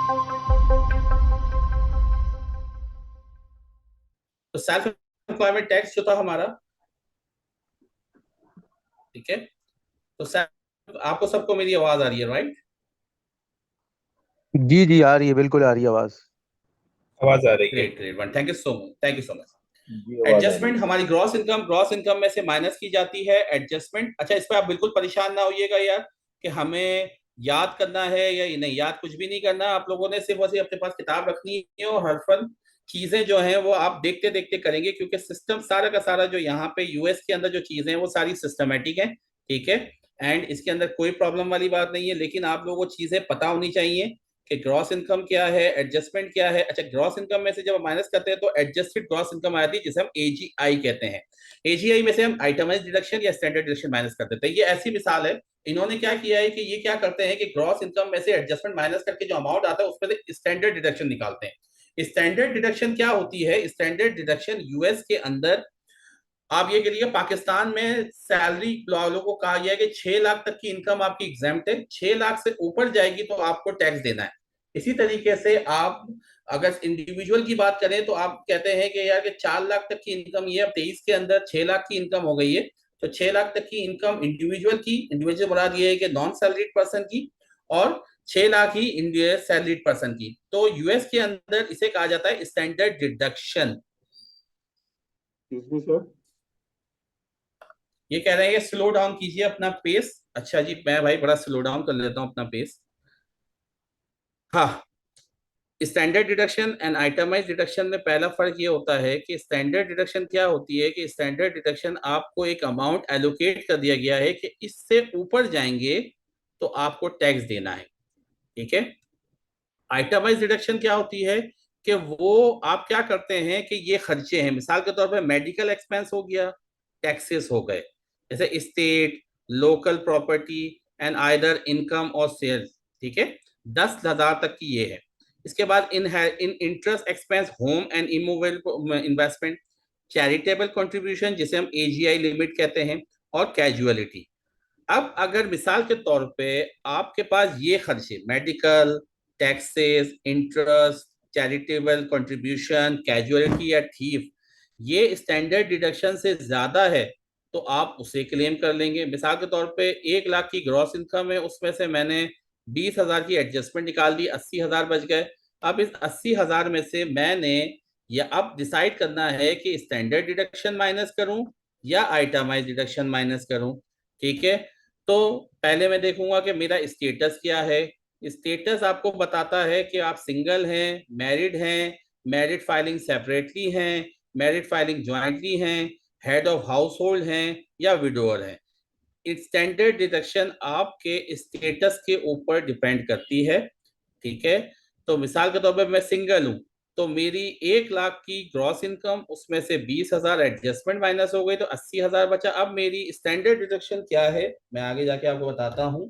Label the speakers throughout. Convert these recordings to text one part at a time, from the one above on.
Speaker 1: तो self employment tax जो था हमारा, ठीक है। तो आपको सबको मेरी आवाज आ रही है, राइट?
Speaker 2: जी जी, आ रही है, बिल्कुल आ रही है आवाज।
Speaker 3: आवाज आ रही है।
Speaker 1: Great great one, thank you so much, thank you so much.
Speaker 3: जी आवाज आ रही
Speaker 1: एडजस्टमेंट
Speaker 3: है।
Speaker 1: हमारी ग्रॉस इनकम में से माइनस की जाती है एडजस्टमेंट। अच्छा, इस पर आप बिल्कुल परेशान ना होइएगा यार, कि हमें याद करना है या ये नहीं, याद कुछ भी नहीं करना। आप लोगों ने सिर्फ और सिर्फ अपने पास किताब रखनी है और हर फल चीजें जो हैं वो आप देखते देखते करेंगे, क्योंकि सिस्टम सारा का सारा जो यहाँ पे यूएस के अंदर जो चीजें हैं वो सारी सिस्टमेटिक है, ठीक है। एंड इसके अंदर कोई प्रॉब्लम वाली बात नहीं है, लेकिन आप लोगों को चीजें पता होनी चाहिए कि ग्रॉस इनकम क्या है, एडजस्टमेंट क्या है। अच्छा, ग्रॉस इनकम में से जब हम माइनस करते हैं तो एडजस्टेड ग्रॉस इनकम आती है, जिसे हम एजीआई कहते हैं। एजीआई में से हम आइटमाइज डिडक्शन या स्टैंडर्ड डिडक्शन माइनस कर देते हैं। ये ऐसी मिसाल है, इन्होंने क्या किया है कि ये क्या करते हैं कि ग्रॉस इनकम में से एडजस्टमेंट माइनस करके जो अमाउंट आता है उसमें से स्टैंडर्ड डिडक्शन निकालते हैं। स्टैंडर्ड डिडक्शन क्या होती है? स्टैंडर्ड डिडक्शन यूएस के अंदर, आप ये कहिए, पाकिस्तान में सैलरी वालों को कहा गया है कि 6 लाख तक की इनकम आपकी एग्जाम्प्ट है, 6 लाख से ऊपर जाएगी तो आपको टैक्स देना है। इसी तरीके से आप अगर इंडिविजुअल की बात करें तो आप कहते हैं कि यार कि 4 लाख तक की इनकम, ये अब 23 के अंदर 6 लाख की इनकम हो गई है, तो 6 लाख तक की इनकम इंडिविजुअल की, इंडिविजुअल बना दिया है कि नॉन सैलरीड पर्सन की, और 6 लाख ही सैलरीड पर्सन की। तो यूएस के अंदर इसे कहा जाता है स्टैंडर्ड डिडक्शन।
Speaker 3: सर।
Speaker 1: ये कह रहे हैं कि स्लो डाउन कीजिए अपना पेस। अच्छा जी, मैं भाई बड़ा स्लो डाउन कर लेता हूँ अपना पेस। हाँ, standard deduction and itemised deduction में पहला फर्क ये होता है कि स्टैंडर्ड डिडक्शन क्या होती है कि स्टैंडर्ड डिडक्शन आपको एक अमाउंट एलोकेट कर दिया गया है कि इससे ऊपर जाएंगे तो आपको टैक्स देना है, ठीक है। आइटमाइज डिडक्शन क्या होती है कि वो आप क्या करते हैं कि ये खर्चे हैं, मिसाल के तौर पे मेडिकल एक्सपेंस हो गया, टैक्सेस हो गए, जैसे state, local property and either income और सेल्स, ठीक है। 10,000 तक की ये है। इसके बाद इन interest expense, home and immovable investment, charitable contribution जिसे हम एजीआई लिमिट कहते हैं, और कैजुअलिटी। अब अगर मिसाल के तौर पे आपके पास ये खर्चे, medical, taxes, interest, charitable contribution, casualty या थीफ, ये स्टैंडर्ड डिडक्शन से ज्यादा है, तो आप उसे क्लेम कर लेंगे। मिसाल के तौर पे 1 लाख की ग्रॉस इनकम है, उसमें से मैंने 20,000 की एडजस्टमेंट निकाल दी, 80,000 बच गए। अब इस 80,000 में से मैंने, या अब डिसाइड करना है कि स्टैंडर्ड डिडक्शन माइनस करूं या आइटमाइज डिडक्शन माइनस करूं, ठीक है। तो पहले मैं देखूंगा कि मेरा स्टेटस क्या है। स्टेटस आपको बताता है कि आप सिंगल हैं, मैरिड हैं, मैरिड फाइलिंग सेपरेटली हैं, मैरिड फाइलिंग ज्वाइंटली हैं, हेड ऑफ हाउस होल्ड हैं या विडोअर हैं। स्टैंडर्ड डिडक्शन आपके स्टेटस के ऊपर डिपेंड करती है, ठीक है। तो मिसाल के तौर पर मैं सिंगल हूं, तो मेरी 1 लाख की ग्रॉस इनकम, उसमें से 20,000 एडजस्टमेंट माइनस हो गई तो 80,000 बचा। अब मेरी स्टैंडर्ड डिडक्शन क्या है, मैं आगे जाके आपको बताता हूं।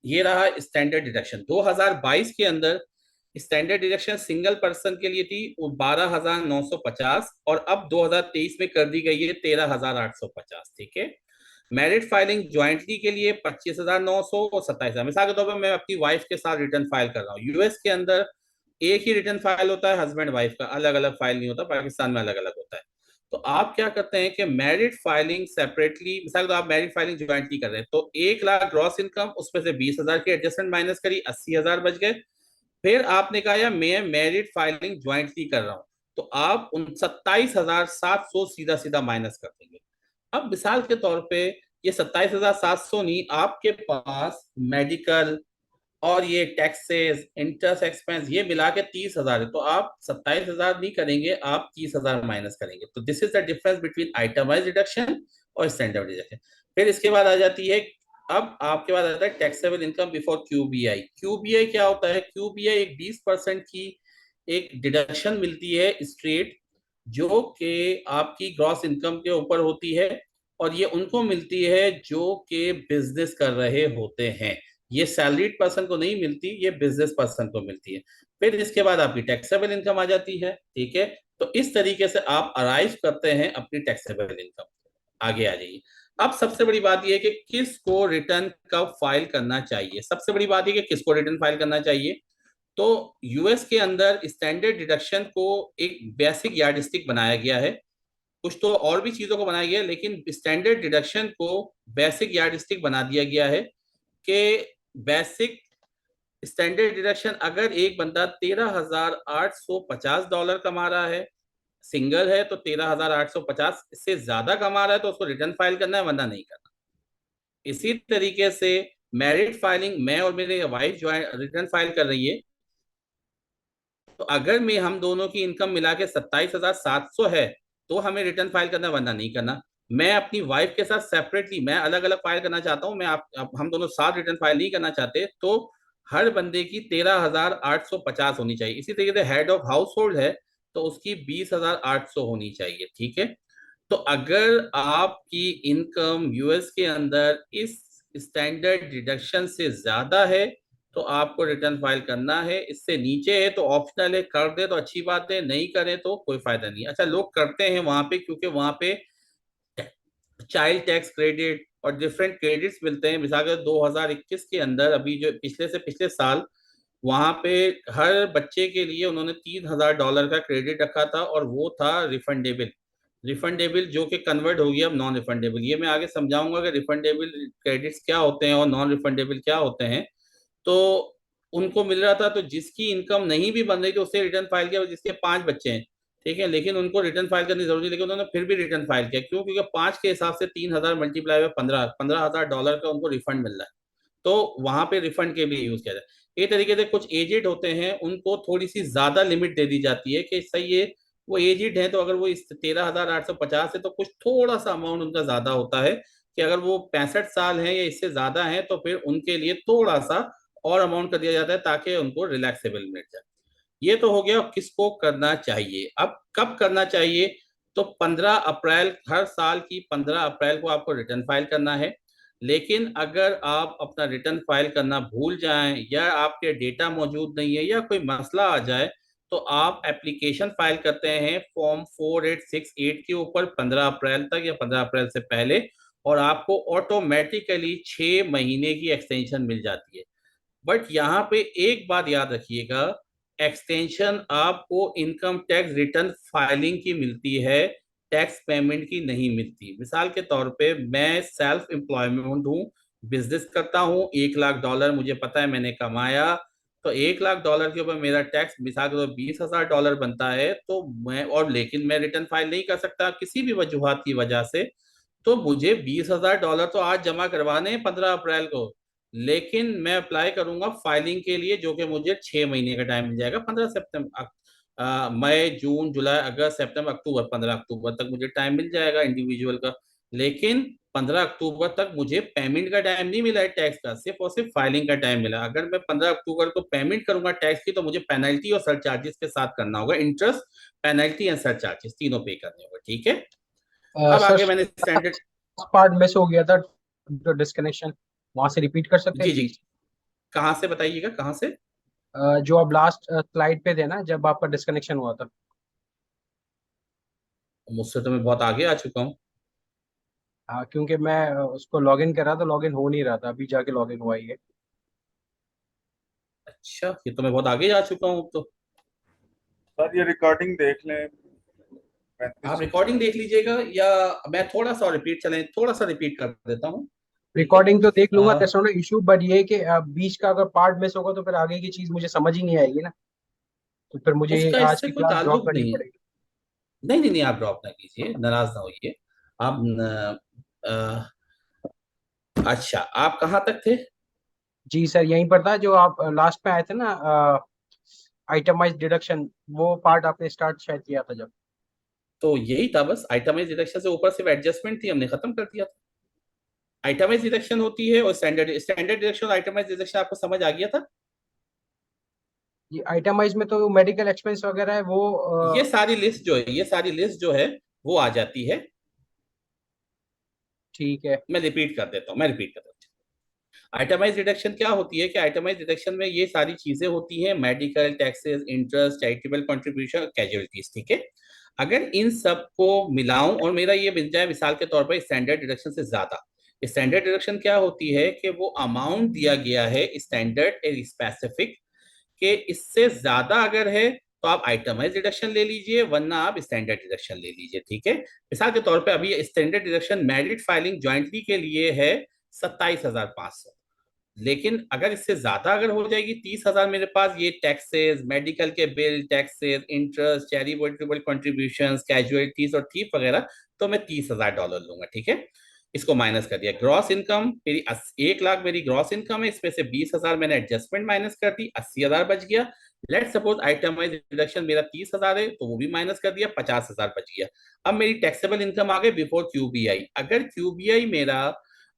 Speaker 1: ये रहा स्टैंडर्ड डिडक्शन 2022 के अंदर। स्टैंडर्ड डिडक्शन सिंगल पर्सन के लिए थी वो 12,950, और अब 2023 में कर दी गई है 13,850, ठीक है। मैरिड फाइलिंग ज्वाइंटली के लिए 25,900 और 27,000। मिसाल के तौर पर मैं अपनी वाइफ के साथ रिटर्न फाइल कर रहा हूँ। यूएस के अंदर एक ही रिटर्न फाइल होता है हस्बैंड वाइफ का, अलग अलग फाइल नहीं होता, पाकिस्तान में अलग अलग होता है। तो आप क्या करते हैं कि मैरिड फाइलिंग सेपरेटली, मिसाल तो आप मैरिड फाइलिंग ज्वाइंटली कर रहे हैं, तो 1 लाख ग्रॉस इनकम, उसमें से 20,000 की एडजस्टमेंट माइनस करी, 80,000 बच गए। फिर आपने कहा यार मैं मैरिड फाइलिंग ज्वाइंटली कर रहा हूं, तो आप उन 27,700 सीधा सीधा माइनस कर देंगे। अब मिसाल के तौर पे ये 27,700 नहीं, आपके पास मेडिकल और ये टैक्सेस, इंटरेस्ट एक्सपेंस, ये मिला के 30,000 है, तो आप 27,000 नहीं करेंगे, आप 30,000 माइनस करेंगे। तो this is the difference between itemised deduction और स्टैंडर्ड डिडक्शन। फिर इसके बाद आ जाती है, अब आपके पास आता है टैक्सेबल इनकम बिफोर क्यूबीआई। क्यूबीआई क्या होता है? क्यूबीआई एक 20% की एक डिडक्शन मिलती है स्ट्रेट, जो कि आपकी ग्रॉस इनकम के ऊपर होती है, और ये उनको मिलती है जो कि बिजनेस कर रहे होते हैं। ये सैलरीड पर्सन को नहीं मिलती, ये बिजनेस पर्सन को मिलती है। फिर इसके बाद आपकी टैक्सेबल इनकम आ जाती है, ठीक है। तो इस तरीके से आप अराइव करते हैं अपनी टैक्सेबल इनकम। आगे आ जाइए। अब सबसे बड़ी बात यह है कि किसको रिटर्न कब फाइल करना चाहिए। सबसे बड़ी बात यह कि किसको रिटर्न फाइल करना चाहिए। तो यूएस के अंदर स्टैंडर्ड डिडक्शन को एक बेसिक यार्डस्टिक बनाया गया है। कुछ तो और भी चीजों को बनाया गया है, लेकिन स्टैंडर्ड डिडक्शन को बेसिक यार्डस्टिक बना दिया गया है कि बेसिक स्टैंडर्ड डिडक्शन, अगर एक बंदा $13,850 कमा रहा है, सिंगल है, तो 13,850, इससे ज्यादा कमा रहा है तो उसको रिटर्न फाइल करना है, वरना नहीं करना। इसी तरीके से मैरिड फाइलिंग, मैं और मेरे वाइफ जो है रिटर्न फाइल कर रही है, तो अगर मैं हम दोनों की इनकम मिला के 27,700 है तो हमें रिटर्न फाइल करना, वरना नहीं करना। मैं अपनी वाइफ के साथ सेपरेटली, मैं अलग अलग फाइल करना चाहता हूँ, मैं हम दोनों साथ रिटर्न फाइल नहीं करना चाहते, तो हर बंदे की 13,850 होनी चाहिए। इसी तरीके से हेड ऑफ हाउस होल्ड है तो उसकी 20,800 होनी चाहिए। ठीक है। तो अगर आपकी इनकम यूएस के अंदर इस स्टैंडर्ड डिडक्शन से ज्यादा है तो आपको रिटर्न फाइल करना है। इससे नीचे है तो ऑप्शनल है, कर दे तो अच्छी बात है, नहीं करें तो कोई फायदा नहीं। अच्छा, लोग करते हैं वहां पे क्योंकि वहां पे चाइल्ड टैक्स क्रेडिट और डिफरेंट क्रेडिट्स मिलते हैं। मिसाल के 2021 के अंदर, अभी जो पिछले से पिछले साल, वहां पे हर बच्चे के लिए उन्होंने $3,000 का क्रेडिट रखा था, और वो था रिफंडेबल। रिफंडेबल जो कि कन्वर्ट हो गया अब नॉन रिफंडेबल। ये मैं आगे समझाऊंगा कि रिफंडेबल क्रेडिट्स क्या होते हैं और नॉन रिफंडेबल क्या होते हैं। तो उनको मिल रहा था, तो जिसकी इनकम नहीं भी बन रही थी उससे रिटर्न फाइल किया, जिसके 5 बच्चे हैं, ठीक है, लेकिन उनको रिटर्न फाइल करनी जरूरी थी, लेकिन उन्होंने फिर भी रिटर्न फाइल किया। क्यों? क्योंकि 5 के हिसाब से 3,000 मल्टीप्लाई में 15,000 का उनको रिफंड मिल रहा है। तो वहां पे रिफंड के भी यूज किया जाए। ये तरीके से कुछ एजेड होते हैं, उनको थोड़ी सी ज्यादा लिमिट दे दी जाती है कि सही है, वो एजेड है, तो अगर वो इस 13,850 है तो कुछ थोड़ा सा अमाउंट उनका ज्यादा होता है, कि अगर वो 65 साल है या इससे ज्यादा है तो फिर उनके लिए थोड़ा सा और अमाउंट कर दिया जाता है ताकि उनको रिलैक्सेबल मिल जाए। ये तो हो गया किसको करना चाहिए। अब कब करना चाहिए? तो 15 अप्रैल, हर साल की 15 अप्रैल को आपको रिटर्न फाइल करना है। लेकिन अगर आप अपना रिटर्न फाइल करना भूल जाएं, या आपके डेटा मौजूद नहीं है, या कोई मसला आ जाए, तो आप एप्लीकेशन फाइल करते हैं फॉर्म 4868 के ऊपर 15 अप्रैल तक या 15 अप्रैल से पहले, और आपको ऑटोमेटिकली 6 महीने की एक्सटेंशन मिल जाती है। बट यहाँ पे एक बात याद रखिएगा, एक्सटेंशन आपको इनकम टैक्स रिटर्न फाइलिंग की मिलती है, टैक्स पेमेंट की नहीं मिलती। मिसाल के तौर पे मैं सेल्फ एम्प्लॉयमेंट हूँ, बिजनेस करता हूँ, $1,00,000 मुझे पता है मैंने कमाया, तो $1,00,000 के ऊपर मेरा टैक्स मिसाल के तौर $20,000 बनता है, तो मैं, और लेकिन मैं रिटर्न फाइल नहीं कर सकता किसी भी वजूहत की वजह से, तो मुझे $20,000 तो आज जमा करवाने हैं 15 अप्रैल को, लेकिन मैं अप्लाई करूंगा फाइलिंग के लिए, जो कि मुझे 6 महीने का टाइम मिल जाएगा। 15 सितंबर, मई, जून, जुलाई, अगस्त, सितंबर, अक्टूबर, 15 अक्टूबर तक मुझे टाइम मिल जाएगा इंडिविजुअल का। लेकिन 15 अक्टूबर तक मुझे पेमेंट का टाइम नहीं मिला है टैक्स का, सिर्फ और सिर्फ फाइलिंग का टाइम मिला। अगर मैं 15 अक्टूबर को पेमेंट करूंगा टैक्स की, तो मुझे पेनल्टी और सरचार्जेस के साथ करना होगा, इंटरेस्ट, पेनल्टी एंड सरचार्जेस तीनों पे करने होगा। ठीक है। अब
Speaker 4: सर,
Speaker 1: आगे मैंने स्टैंडर्ड,
Speaker 4: पार्ट मिस हो गया था, जो डिस्कनेक्शन, वहां से रिपीट कर सकते हैं
Speaker 1: जी जी,
Speaker 4: प्लीज?
Speaker 1: कहाँ से बताइएगा, कहाँ से?
Speaker 4: जो आप लास्ट स्लाइड पे थे ना, जब आपका डिस्कनेक्शन हुआ था।
Speaker 1: मुझसे तो मैं बहुत आगे आ चुका हूँ।
Speaker 4: हाँ, क्योंकि मैं उसको लॉगिन कर रहा था, लॉगिन हो नहीं रहा था, अभी जाके लॉगिन हुआ ही है।
Speaker 1: अच्छा, ये तो मैं बहुत आगे जा चुका हूँ अब तो।
Speaker 3: सर ये रिकॉर्डिंग देख लें,
Speaker 1: आप
Speaker 3: 35।
Speaker 1: रिकॉर्डिंग देख लीजिएगा, या मैं थोड़ा सा रिपीट, चलें थोड़ा सा रिपीट कर देता हूँ। ठीक है।
Speaker 4: रिकॉर्डिंग तो देख लूंगा,
Speaker 1: आ,
Speaker 4: दैट्स नॉट इशू, बट ये है कि बीच का अगर पार्ट मिस होगा तो फिर आगे की चीज मुझे समझ ही नहीं आएगी ना, तो फिर मुझे
Speaker 1: उसका
Speaker 4: आज
Speaker 1: इससे
Speaker 4: की
Speaker 1: कोई
Speaker 4: क्लास ड्रॉप
Speaker 1: ताल्लुक
Speaker 4: करनी
Speaker 1: नहीं है।
Speaker 4: पड़ेगी।
Speaker 1: नहीं नहीं नहीं, आप ड्रॉप ना कीजिए, नाराज ना होइए। आप अच्छा, आप कहाँ तक थे?
Speaker 4: जी सर, यहीं पर था जो आप लास्ट में आए थे ना, आइटमाइज डिडक्शन, वो पार्ट आपने स्टार्ट शायद किया था जब।
Speaker 1: तो यही था बस, आइटमाइज डिडक्शन से ऊपर सिर्फ एडजस्टमेंट थी, हमने खत्म कर दिया था। आइटमाइज डिडक्शन होती है और स्टैंडर्ड स्टैंडर्ड डिडक्शन और आइटमाइज डिडक्शन आपको समझ आ गया था?
Speaker 4: ये आइटमाइज में तो मेडिकल एक्सपेंस वगैरह है वो।
Speaker 1: ये सारी लिस्ट जो है, ये सारी लिस्ट जो है वो आ जाती है।
Speaker 4: ठीक है।
Speaker 1: मैं रिपीट कर देता हूँ, मैं रिपीट कर देता हूँ। आइटमाइज डिडक्शन क्या होती है कि आइटमाइज डिडक्शन में ये सारी चीजें होती हैं, medical, taxes, interest, charitable contribution, casualties. ठीक है। अगर इन सब को मिलाऊं और मेरा ये मिल जाए मिसाल के तौर पर स्टैंडर्ड डिडक्शन से ज्यादा, स्टैंडर्ड डिडक्शन क्या होती है कि वो अमाउंट दिया गया है स्टैंडर्ड स्पेसिफिक के इससे ज्यादा अगर है तो आप आइटमाइज डिडक्शन ले लीजिए, वरना आप स्टैंडर्ड डिडक्शन ले लीजिए। ठीक है, मिसाल के तौर पे अभी standard deduction merit filing jointly के लिए है 27,500, लेकिन अगर इससे ज्यादा अगर हो जाएगी 30,000 मेरे पास, ये टैक्सेस, मेडिकल के bill, taxes, interest, charitable contributions, casualties और थीफ वगैरह, तो मैं $30,000 लूंगा। ठीक है, इसको माइनस कर दिया। ग्रॉस इनकम मेरी 1 लाख मेरी ग्रॉस इनकम है, इसमें से 20,000 मैंने एडजस्टमेंट माइनस कर दी, 80,000 बच गया। लेट सपोज आइटमाइज डिडक्शन मेरा 30,000 है, तो वो भी माइनस कर दिया, 50,000 बच गया। अब मेरी टैक्सेबल इनकम आ गई बिफोर क्यूबीआई। अगर क्यूबीआई मेरा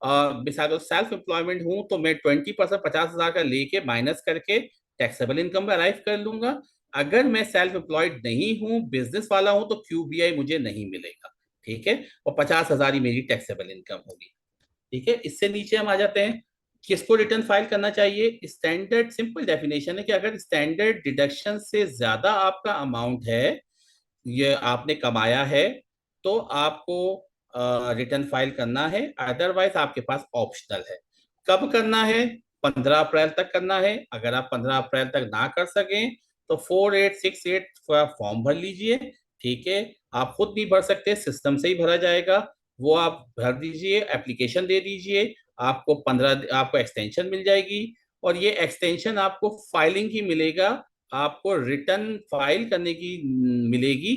Speaker 1: बिसाको सेल्फ एम्प्लॉयमेंट हूं तो मैं 20% 50,000 का लेके माइनस करके टैक्सेबल इनकम पर अराइव कर लूंगा। अगर मैं सेल्फ एम्प्लॉयड नहीं हूं, बिजनेस वाला हूं, तो क्यूबीआई मुझे नहीं मिलेगा। ठीक है, और 50,000 ही मेरी टैक्सेबल इनकम होगी। ठीक है, इससे नीचे हम आ जाते हैं, किसको रिटर्न फाइल करना चाहिए। स्टैंडर्ड सिंपल डेफिनेशन है कि अगर स्टैंडर्ड डिडक्शन से ज्यादा आपका अमाउंट है, ये आपने कमाया है, तो आपको रिटर्न फाइल करना है, अदरवाइज आपके पास ऑप्शनल है। कब करना है? 15 अप्रैल तक करना है। अगर आप 15 अप्रैल तक ना कर सकें तो 4868 फॉर्म भर लीजिए। ठीक है, आप खुद भी भर सकते हैं, सिस्टम से ही भरा जाएगा, वो आप भर दीजिए, एप्लीकेशन दे दीजिए, आपको एक्सटेंशन मिल जाएगी। और ये एक्सटेंशन आपको फाइलिंग की मिलेगा, आपको रिटर्न फाइल करने की मिलेगी,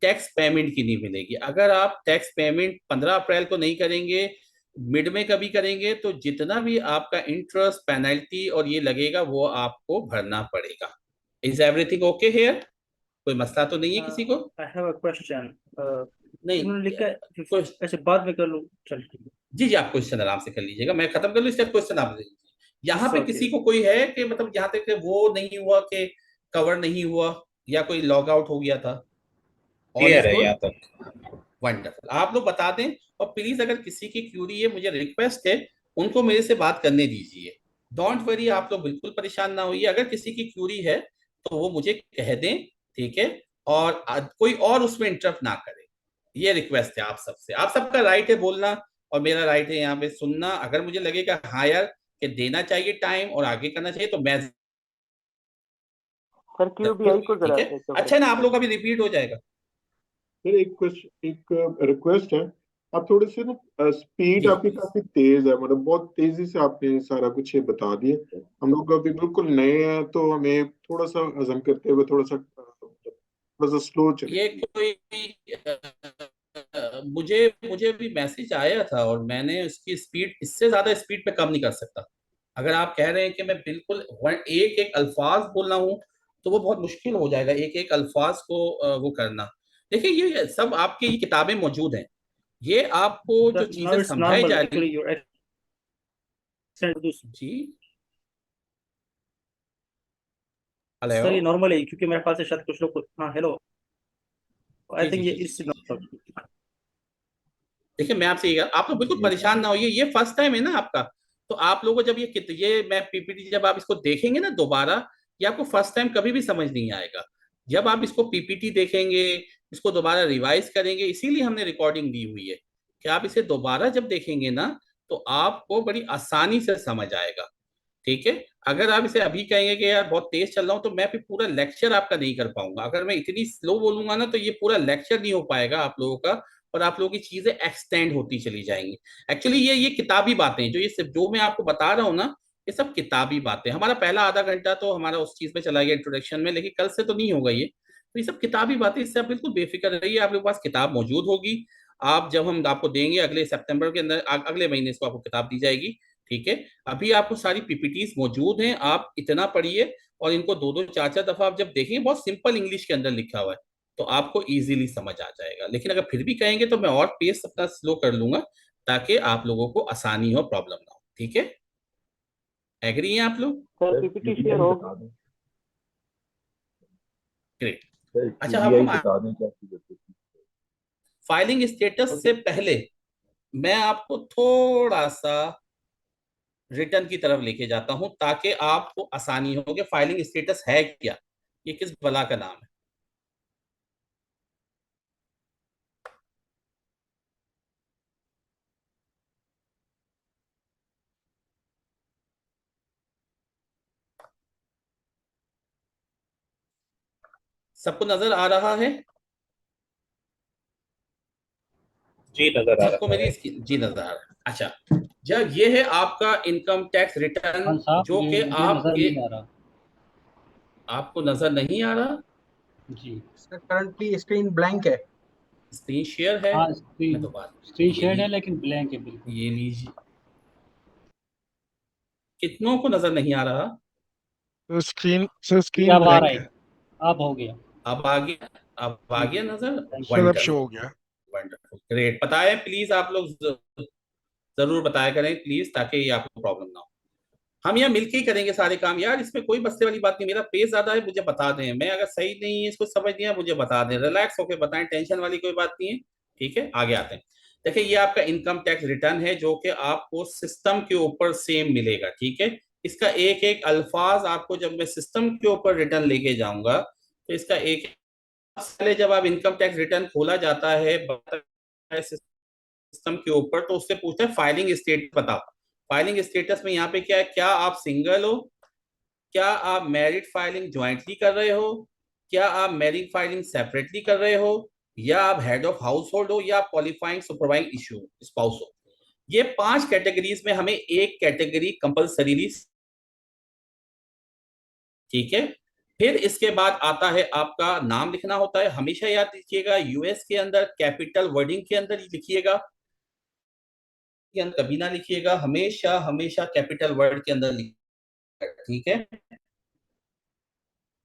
Speaker 1: टैक्स पेमेंट की नहीं मिलेगी। अगर आप टैक्स पेमेंट 15 अप्रैल को नहीं करेंगे, मिड में कभी करेंगे, तो जितना भी आपका इंटरेस्ट, पेनल्टी और ये लगेगा वो आपको भरना पड़ेगा। Is everything okay hair? कोई मसला तो नहीं है किसी को?
Speaker 5: I have a question.
Speaker 1: नहीं,
Speaker 5: इन्होंने लिखा है
Speaker 1: कोई,
Speaker 5: ऐसे बाद में कर लूँ, चल
Speaker 1: जी जी, आप क्वेश्चन आराम से कर लीजिएगा, मैं खत्म कर लूँ इसका क्वेश्चन आप ले लीजिए। यहाँ पे
Speaker 5: ओके।
Speaker 1: किसी को कोई है कि मतलब यहाँ तक कि वो नहीं हुआ कि कवर नहीं हुआ, या कोई लॉग आउट हो गया था? ऑल
Speaker 6: क्लियर
Speaker 1: इज
Speaker 6: है
Speaker 1: गुड,
Speaker 6: यहाँ तक।
Speaker 1: वंडरफुल। आप लोग बता दें, और प्लीज अगर किसी की क्यूरी है, मुझे रिक्वेस्ट है, उनको मेरे से बात करने दीजिए। डोंट वरी, आप लोग बिल्कुल परेशान ना होइए। अगर किसी की क्यूरी है तो वो मुझे कह दें। ठीक है, और कोई और उसमें इंटरप्ट ना करे, ये रिक्वेस्ट है आप सबसे। आप सबका राइट है बोलना, और मेरा राइट है यहाँ पे सुनना। अगर मुझे लगेगा हाँ यार कि देना चाहिए टाइम और आगे करना चाहिए, तो मैं
Speaker 7: सर क्यूबीआई को
Speaker 1: ठीक
Speaker 7: जरा
Speaker 1: है।
Speaker 7: एक
Speaker 1: अच्छा है ना, आप लोग का भी रिपीट हो जाएगा।
Speaker 8: सर एक रिक्वेस्ट है। आप थोड़े से ना स्पीड
Speaker 1: जी
Speaker 8: आपकी
Speaker 1: प्लीज।
Speaker 8: काफी तेज है, मतलब बहुत तेजी से आपने सारा कुछ ये बता दिया। हम लोग अभी बिल्कुल नए हैं, तो हमें थोड़ा सा हजम करते हुए थोड़ा सा स्लो चले
Speaker 1: ये
Speaker 8: प्लीज।
Speaker 1: कोई मुझे मुझे भी मैसेज आया था, और मैंने उसकी स्पीड इससे ज्यादा स्पीड पे कम नहीं कर सकता। अगर आप कह रहे हैं कि मैं बिल्कुल एक एक अल्फाज बोल रहा हूँ, तो वो बहुत मुश्किल हो जाएगा एक एक अल्फाज को वो करना। देखिए, ये सब आपकी ये किताबें मौजूद हैं, ये आपको जो
Speaker 5: नाउ
Speaker 1: चीजें
Speaker 5: इट्स
Speaker 1: समझाई
Speaker 5: नॉर्मल
Speaker 1: जा
Speaker 5: एक्चुअली
Speaker 1: रही।
Speaker 5: Your accent this.
Speaker 1: जी,
Speaker 5: सर
Speaker 1: हेलो,
Speaker 5: ये नॉर्मल है क्योंकि मेरे पास से शायद कुछ लोग हाँ हेलो, आई
Speaker 1: जी जी
Speaker 5: थिंक ये
Speaker 1: जी जी
Speaker 5: इस
Speaker 1: जी जी। देखिए, मैं आपसे ये आप लोग बिल्कुल परेशान ना होइए, ये फर्स्ट टाइम है ना आपका। तो आप लोगों को जब ये मैं पीपीटी जब आप इसको देखेंगे ना दोबारा, ये आपको फर्स्ट टाइम कभी भी समझ नहीं आएगा। जब आप इसको पीपीटी देखेंगे, इसको दोबारा रिवाइज करेंगे, इसीलिए हमने रिकॉर्डिंग दी हुई है कि आप इसे दोबारा जब देखेंगे ना, तो आपको बड़ी आसानी से समझ आएगा। ठीक है, अगर आप इसे अभी कहेंगे कि यार बहुत तेज चल रहा हूँ, तो मैं फिर पूरा लेक्चर आपका नहीं कर पाऊंगा। अगर मैं इतनी स्लो बोलूंगा ना, तो ये पूरा लेक्चर नहीं हो पाएगा आप लोगों का, और आप लोगों की चीजें एक्सटेंड होती चली जाएंगी। एक्चुअली ये किताबी बातें जो जो मैं आपको बता रहा हूँ ना, ये सब किताबी बातें। हमारा पहला आधा घंटा तो हमारा उस चीज में चला गया इंट्रोडक्शन में, लेकिन कल से तो नहीं होगा ये। तो ये सब किताबी बातें, इससे आप बिल्कुल बेफिक्र रहिए, आपके पास किताब मौजूद होगी। आप जब हम आपको देंगे अगले सितंबर के अंदर, अगले महीने इसको आपको किताब दी जाएगी। ठीक है, अभी आपको सारी पीपीटीज मौजूद हैं, आप इतना पढ़िए, और इनको दो दो चार चार दफा आप जब देखेंगे, बहुत सिंपल इंग्लिश के अंदर लिखा हुआ है, तो आपको इजीली समझ आ जाएगा। लेकिन अगर फिर भी कहेंगे तो मैं और पेस अपना स्लो कर लूंगा, ताकि आप लोगों को आसानी हो, प्रॉब्लम ना हो। ठीक है, एग्री हैं आप लोग?
Speaker 7: सर पीपीटी शेयर हो।
Speaker 1: ग्रेट।
Speaker 6: सर
Speaker 1: अच्छा, अब
Speaker 6: क्यूबीआई
Speaker 1: हम
Speaker 6: बता दें क्या चीज़ होती है।
Speaker 1: फाइलिंग स्टेटस से पहले मैं आपको थोड़ा सा रिटर्न की तरफ लेके जाता हूं, ताकि आपको आसानी हो कि फाइलिंग स्टेटस है क्या, ये किस बला का नाम है। सबको नजर आ रहा है?
Speaker 5: जी नजर आ
Speaker 1: सबको
Speaker 5: रहा
Speaker 1: मेरी
Speaker 5: है।
Speaker 1: जी नजर आ रहा है। अच्छा, जब ये है आपका इनकम टैक्स रिटर्न
Speaker 6: साहब
Speaker 1: जो कि
Speaker 6: मुझे नजर
Speaker 1: आपके,
Speaker 6: नहीं आ रहा।
Speaker 1: आपको नजर नहीं आ रहा?
Speaker 6: जी
Speaker 4: सर करंटली स्क्रीन ब्लैंक है।
Speaker 1: स्क्रीन शेयर है?
Speaker 6: हाँ,
Speaker 1: मैं तो
Speaker 6: स्क्रीन
Speaker 1: बात,
Speaker 6: स्क्रीन
Speaker 1: ये
Speaker 6: शेयर है
Speaker 1: ली,
Speaker 6: लेकिन ब्लैंक है बिल्कुल।
Speaker 1: ये लीजिए। कितनों को नजर नहीं आ रहा?
Speaker 9: तो स्क्रीन सर,
Speaker 6: जी
Speaker 9: स्क्रीन
Speaker 6: अब आ रहा
Speaker 9: ब्लैंक
Speaker 6: है,
Speaker 9: है
Speaker 6: अब हो गया।
Speaker 1: अब आ गया, अब आ
Speaker 6: जी
Speaker 1: गया नजर।
Speaker 6: थैंक
Speaker 9: सर, अब शो
Speaker 1: वंडरफुल,
Speaker 9: हो गया।
Speaker 1: Wonderful, great. बताएं प्लीज, आप लोग जरूर बताया करें प्लीज, ताकि ये आपको प्रॉब्लम ना हो। हम यहाँ मिलके ही करेंगे सारे काम यार, इसमें कोई मसले वाली बात नहीं। मेरा पेज ज्यादा है, मुझे बता दें। मैं अगर सही नहीं है इसको समझ दिया, मुझे बता दें, रिलैक्स होकर बताएं, टेंशन वाली कोई बात नहीं है। ठीक है, आगे आते हैं। देखिए, ये आपका इनकम टैक्स रिटर्न है जो कि आपको सिस्टम के ऊपर सेम मिलेगा। ठीक है, इसका एक एक अल्फाज आपको, जब मैं सिस्टम के ऊपर रिटर्न लेके जाऊंगा तो इसका एक, पहले जब आप इनकम टैक्स रिटर्न खोला जाता है सिस्टम के ऊपर, तो उससे पूछता है फाइलिंग स्टेटस बताओ। फाइलिंग स्टेटस में यहाँ पे क्या है, क्या आप सिंगल हो, क्या आप मैरिड फाइलिंग ज्वाइंटली कर रहे हो, क्या आप मैरिड फाइलिंग सेपरेटली कर रहे हो, या आप हेड ऑफ हाउस होल्ड हो, या क्वालिफाइंग सुपरवाइजिंग इशू स्पाउस हो। ये 5 कैटेगरीज में हमें एक कैटेगरी कंपल्सरीली, ठीक है। फिर इसके बाद आता है आपका नाम लिखना होता है, हमेशा याद रखिएगा, यूएस के अंदर कैपिटल वर्डिंग के अंदर ही लिखिएगा, के अंदर कभी ना लिखिएगा, हमेशा हमेशा कैपिटल वर्ड के अंदर लिखिएगा। ठीक है।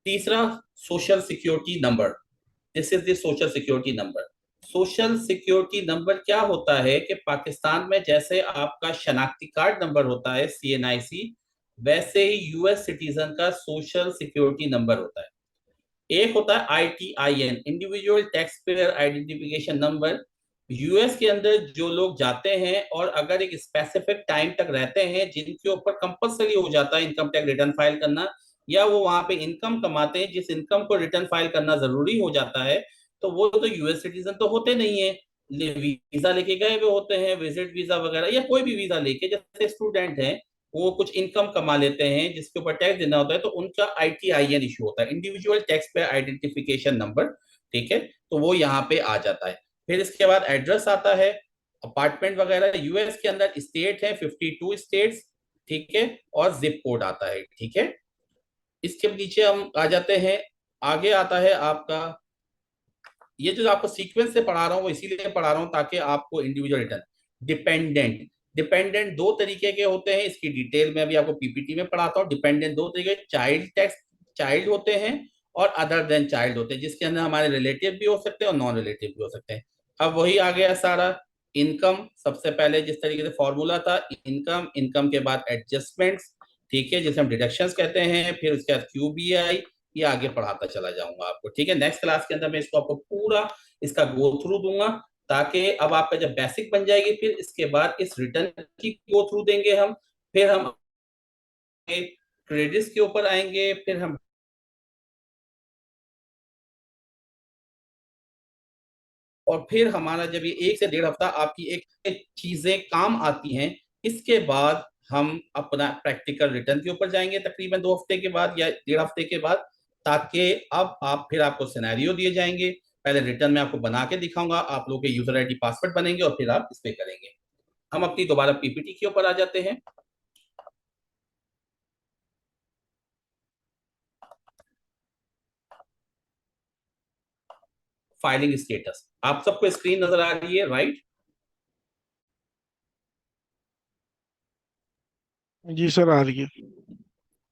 Speaker 1: तीसरा, social security number, this is the social security number. Social security number क्या होता है कि पाकिस्तान में जैसे आपका शनाख्ती कार्ड नंबर होता है CNIC, वैसे ही यूएस सिटीजन का सोशल सिक्योरिटी नंबर होता है। एक होता है ITIN, individual tax payer identification number. US के अंदर जो लोग जाते हैं और अगर एक स्पेसिफिक टाइम तक रहते हैं, जिनके ऊपर कंपलसरी हो जाता है इनकम टैक्स रिटर्न फाइल करना, या वो वहां पे इनकम कमाते हैं जिस इनकम को रिटर्न फाइल करना जरूरी हो जाता है, तो वो तो यूएस सिटीजन तो होते नहीं है। वीजा लेके गए हुए होते हैं, विजिट वीजा वगैरह, या कोई भी वीजा लेके, जैसे स्टूडेंट हैं, वो कुछ इनकम कमा लेते हैं जिसके ऊपर टैक्स देना होता है, तो उनका ITIN इशू होता है, इंडिविजुअल टैक्स पे आइडेंटिफिकेशन नंबर। ठीक है, तो वो यहाँ पे आ जाता है। फिर इसके बाद एड्रेस आता है, अपार्टमेंट वगैरह। यूएस के अंदर स्टेट है 52 स्टेट्स, ठीक है, और जिप कोड आता है। ठीक है, इसके नीचे हम आ जाते हैं। आगे आता है आपका, ये जो आपको सीक्वेंस से पढ़ा रहा हूँ वो इसीलिए पढ़ा रहा हूँ ताकि आपको इंडिविजुअल रिटर्न। डिपेंडेंट, डिपेंडेंट दो तरीके के होते हैं, इसकी डिटेल में अभी आपको PPT में पढ़ाता हूँ। डिपेंडेंट दो तरीके, चाइल्ड टैक्स, चाइल्ड होते हैं, और अदर देन चाइल्ड होते हैं, जिसके अंदर हमारे रिलेटिव भी हो सकते हैं और नॉन रिलेटिव भी हो सकते हैं। अब वही आ गया सारा। इनकम, सबसे पहले जिस तरीके से फॉर्मूला था, इनकम, इनकम के बाद एडजस्टमेंट्स, ठीक है, जिसे हम डिडक्शंस कहते हैं, फिर उसके बाद QBI, ये आगे पढ़ाता चला जाऊंगा आपको। ठीक है, नेक्स्ट क्लास के अंदर मैं इसको आपको पूरा इसका गो थ्रू दूंगा, ताकि अब आपका जब बेसिक बन जाएगी, फिर इसके बाद इस रिटर्न की गो थ्रू देंगे हम, फिर हम क्रेडिट्स के ऊपर आएंगे, फिर हम, और फिर हमारा जब ये 1 से 1.5 हफ्ता आपकी एक चीजें काम आती हैं, इसके बाद हम अपना प्रैक्टिकल रिटर्न के ऊपर जाएंगे तकरीबन 2 हफ्ते के बाद या 1.5 हफ्ते के बाद, ताकि अब आप, फिर आपको सिनेरियो दिए जाएंगे। पहले रिटर्न में आपको बना के दिखाऊंगा, आप लोग के यूजर ID पासवर्ड बनेंगे और फिर आप इस पे करेंगे। हम अपनी दोबारा PPT के ऊपर आ जाते हैं। फाइलिंग स्टेटस, आप सबको स्क्रीन नजर आ रही है, राइट?
Speaker 9: जी सर, आ रही है।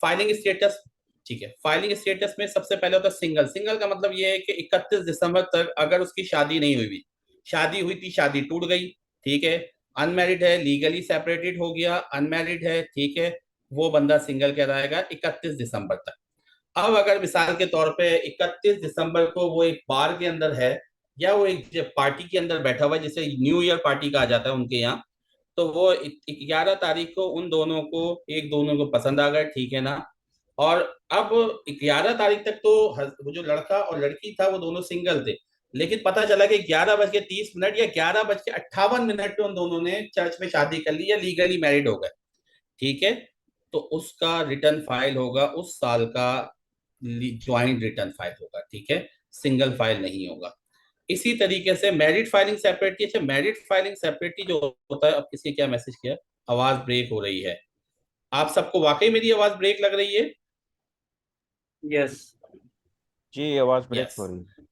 Speaker 1: फाइलिंग स्टेटस, ठीक है। फाइलिंग स्टेटस में सबसे पहले होता है सिंगल। सिंगल का मतलब ये है कि 31 दिसंबर तक अगर उसकी शादी नहीं हुई, शादी हुई थी, शादी टूट गई, ठीक है, अनमैरिड है, लीगली सेपरेटेड हो गया, अनमैरिड है, ठीक है, वो बंदा सिंगल कहलाएगा 31 दिसंबर तक। अब अगर मिसाल के तौर पे 31 दिसंबर को वो एक बार के अंदर है, या वो एक पार्टी के अंदर बैठा हुआ है, जिसे न्यू ईयर पार्टी कहा जाता है उनके यहाँ, तो वो 11 तारीख को उन दोनों को, एक दोनों को पसंद आ गए, ठीक है ना। और अब 11 तारीख तक तो वो जो लड़का और लड़की था वो दोनों सिंगल थे, लेकिन पता चला कि 11:30 या 11:58 पे उन दोनों ने चर्च में शादी कर ली या लीगली मैरिड हो गए, ठीक है। तो उसका रिटर्न फाइल होगा उस साल का, ज्वाइंट रिटर्न फाइल होगा, ठीक है। सिंगल फाइल नहीं होगा। इसी तरीके से मैरिड फाइलिंग सेपरेटली, अच्छा मैरिड फाइलिंग सेपरेटली जो होता है, अब किसी क्या मैसेज किया, आवाज ब्रेक हो रही है, आप सबको वाकई मेरी आवाज ब्रेक लग रही है?
Speaker 5: यस
Speaker 2: जी आवाज ब्रेक
Speaker 1: यस,
Speaker 2: हो रही है।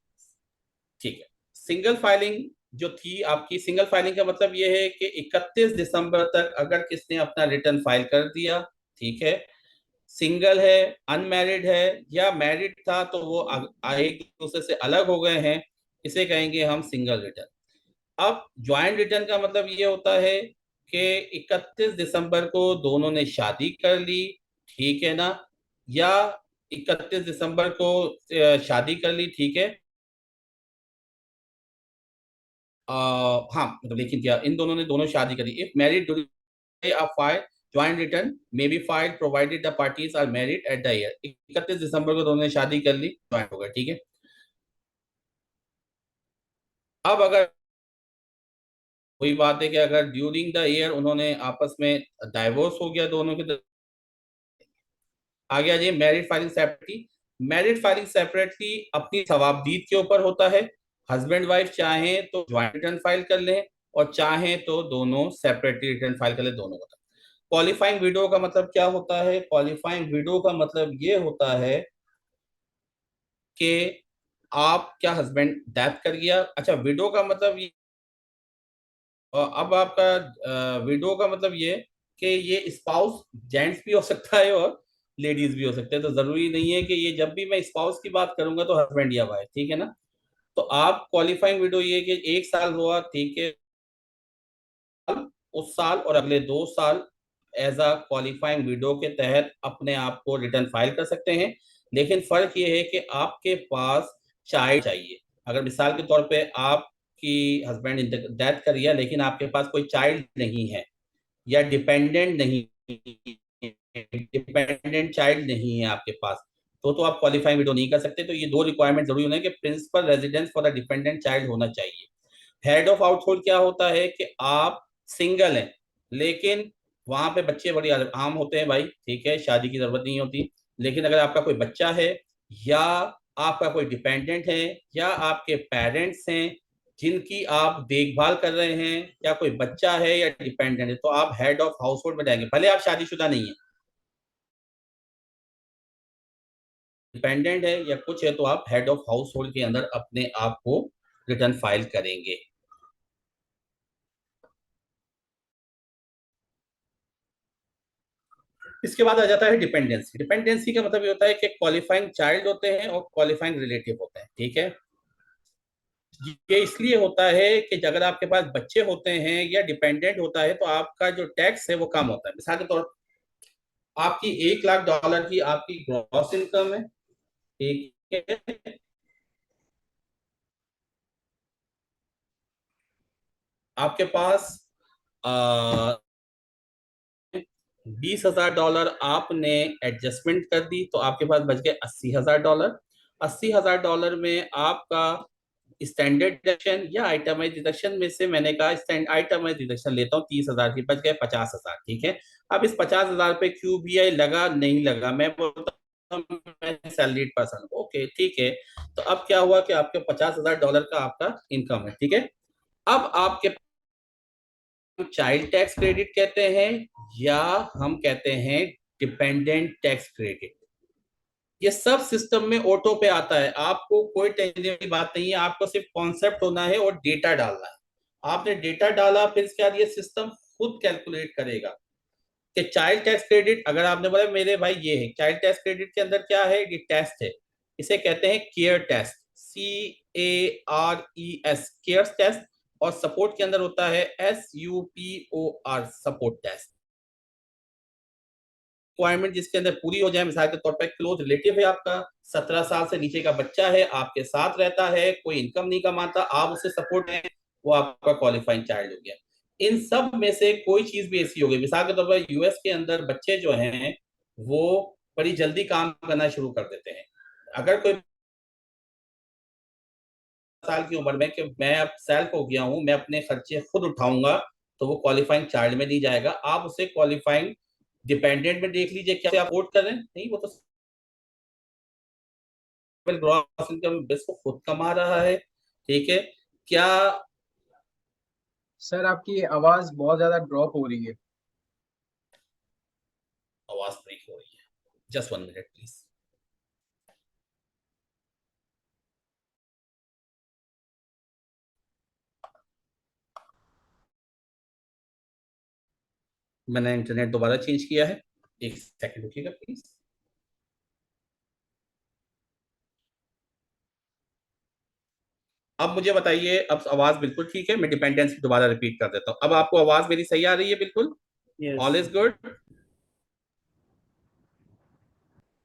Speaker 1: ठीक है। सिंगल फाइलिंग जो थी आपकी, सिंगल फाइलिंग का मतलब ये है कि 31 दिसंबर तक अगर किसने अपना रिटर्न फाइल कर दिया, ठीक है, सिंगल है, अनमैरिड है या मैरिड था तो वो एक दूसरे से अलग हो गए हैं, इसे कहेंगे हम सिंगल रिटर्न। अब ज्वाइंट रिटर्न का मतलब ये होता है कि 31 दिसंबर को दोनों ने शादी कर ली, ठीक है ना, या 31 दिसंबर को शादी कर ली, ठीक है, हाँ मतलब लेकिन क्या इन दोनों ने दोनों शादी करी, if married during a file joint return may be file provided the parties are married at the year. 31 दिसंबर को दोनों ने शादी कर ली, ज्वाइंट हो गया, ठीक है। अब अगर वही बात है कि अगर ड्यूरिंग द ईयर उन्होंने आपस में डाइवोर्स हो गया दोनों के, आ गया जी married filing separately. Married filing separately अपनी सवाबदीद के ऊपर होता है, हस्बैंड वाइफ चाहें तो ज्वाइंट रिटर्न फाइल कर लें और चाहें तो दोनों सेपरेटली रिटर्न फाइल कर लें, दोनों होता है। क्वालिफाइंग विडो का मतलब क्या होता है? क्वालिफाइंग विडो का मतलब ये होता है कि आप क्या हस्बैंड डेथ कर गया, अच्छा विडो का मतलब ये, अब आपका विडो का मतलब ये कि ये स्पाउस जेंट्स भी हो सकता है और लेडीज भी हो सकते हैं, तो जरूरी नहीं है कि ये जब भी मैं स्पाउस की बात करूंगा तो हस्बैंड या वाइफ, ठीक है ना। तो आप क्वालिफाइंग विडो ये कि 1 साल हुआ, ठीक है, उस साल और अगले 2 साल एज अ क्वालिफाइंग विडो के तहत अपने आप को रिटर्न फाइल कर सकते हैं। लेकिन फर्क ये है कि आपके पास चाइल्ड चाहिए। अगर मिसाल के तौर पे आपकी हस्बैंड डेथ कर गया लेकिन आपके पास कोई चाइल्ड नहीं है या डिपेंडेंट नहीं, डिपेंडेंट चाइल्ड नहीं है आपके पास, तो आप क्वालिफाइंग विडो नहीं कर सकते। तो ये दो रिक्वायरमेंट जरूरी होना है कि principal residence for the dependent child होना चाहिए। हेड ऑफ हाउसहोल्ड क्या होता है कि आप सिंगल हैं लेकिन वहां पे बच्चे बड़ी आम होते हैं भाई, ठीक है, शादी की जरूरत नहीं होती। लेकिन अगर आपका कोई बच्चा है या आपका कोई डिपेंडेंट है या आपके पेरेंट्स हैं जिनकी आप देखभाल कर रहे हैं या कोई बच्चा है या डिपेंडेंट है, तो आप हेड ऑफ हाउस होल्ड में जाएंगे, भले आप शादीशुदा नहीं है, डिपेंडेंट है या कुछ है, तो आप हेड ऑफ हाउस होल्ड के अंदर अपने आप को रिटर्न फाइल करेंगे। इसके बाद आ जाता है डिपेंडेंसी। डिपेंडेंसी का मतलब ये होता है कि क्वालिफाइंग चाइल्ड होते हैं और क्वालिफाइंग रिलेटिव होते हैं, ठीक है। ये इसलिए होता है कि अगर आपके पास बच्चे होते हैं या डिपेंडेंट होता है तो आपका जो टैक्स है वो कम होता है। मिसाल के तौर आपकी $1,00,000 की आपकी ग्रॉस इनकम है, ठीक है, आपके पास $20,000 आपने एडजस्टमेंट कर दी तो आपके पास बच गए $80,000। $80,000 में आपका स्टैंडर्ड डिडक्शन या आइटमाइज डिडक्शन में से मैंने कहा आइटमाइज डिडक्शन लेता हूँ 30,000 की, बच गए 50,000, ठीक है। अब इस 50,000 पे QBI लगा नहीं लगा, मैं बोलता हूँ मैं सैलरीड पर्सन, ओके ठीक है। तो अब क्या हुआ कि आपके $50,000 का आपका इनकम है, ठीक है। अब आपके चाइल्ड टैक्स क्रेडिट कहते हैं या हम कहते हैं डिपेंडेंट टैक्स क्रेडिट, ये सब सिस्टम में ऑटो पे आता है, आपको कोई टेंशन की बात नहीं है, आपको सिर्फ कॉन्सेप्ट होना है और डेटा डालना है। आपने डेटा डाला फिर इसके बाद ये सिस्टम खुद कैलकुलेट करेगा कि चाइल्ड टैक्स क्रेडिट, अगर आपने बोला मेरे भाई ये है चाइल्ड टैक्स क्रेडिट के अंदर क्या है, ये टेस्ट है, इसे कहते हैं care test, CARES care test, और सपोर्ट के अंदर होता है SUPOR सपोर्ट टेस्ट। रिक्वायरमेंट जिसके अंदर पूरी हो जाए, मिसाल के तौर पर क्लोज रिलेटिव है आपका, 17 साल से नीचे का बच्चा है, आपके साथ रहता है, कोई इनकम नहीं कमाता, आप उसे सपोर्ट है, वो आपका क्वालिफाइंग चाइल्ड हो गया। इन सब में से कोई चीज भी ऐसी होगी, मिसाल के तौर पर US के अंदर बच्चे जो हैं वो बड़ी जल्दी काम करना शुरू कर देते हैं। अगर कोई साल की उम्र में कि मैं अब सेल्फ हो गया हूं, मैं अपने खर्चे खुद उठाऊंगा, तो वो क्वालिफाइंग चाइल्ड में नहीं जाएगा, आप उसे क्वालिफाइंग डिपेंडेंट में देख लीजिए, क्या आप वोट कर रहे हैं, नहीं वो तो ग्रॉस इनकम बेस को खुद कमा रहा है, ठीक है। क्या
Speaker 4: सर आपकी आवाज बहुत ज्यादा ड्रॉप हो रही है।
Speaker 1: आवाज ब्रेक हो रही है? Just 1 minute please. मैंने इंटरनेट दोबारा चेंज किया है, एक सेकंड रुकिएगा प्लीज। अब मुझे बताइए, अब आवाज बिल्कुल ठीक है? मैं डिपेंडेंस दोबारा रिपीट कर देता हूँ। अब आपको आवाज मेरी सही आ रही है? बिल्कुल all is
Speaker 5: Yes.
Speaker 1: Good.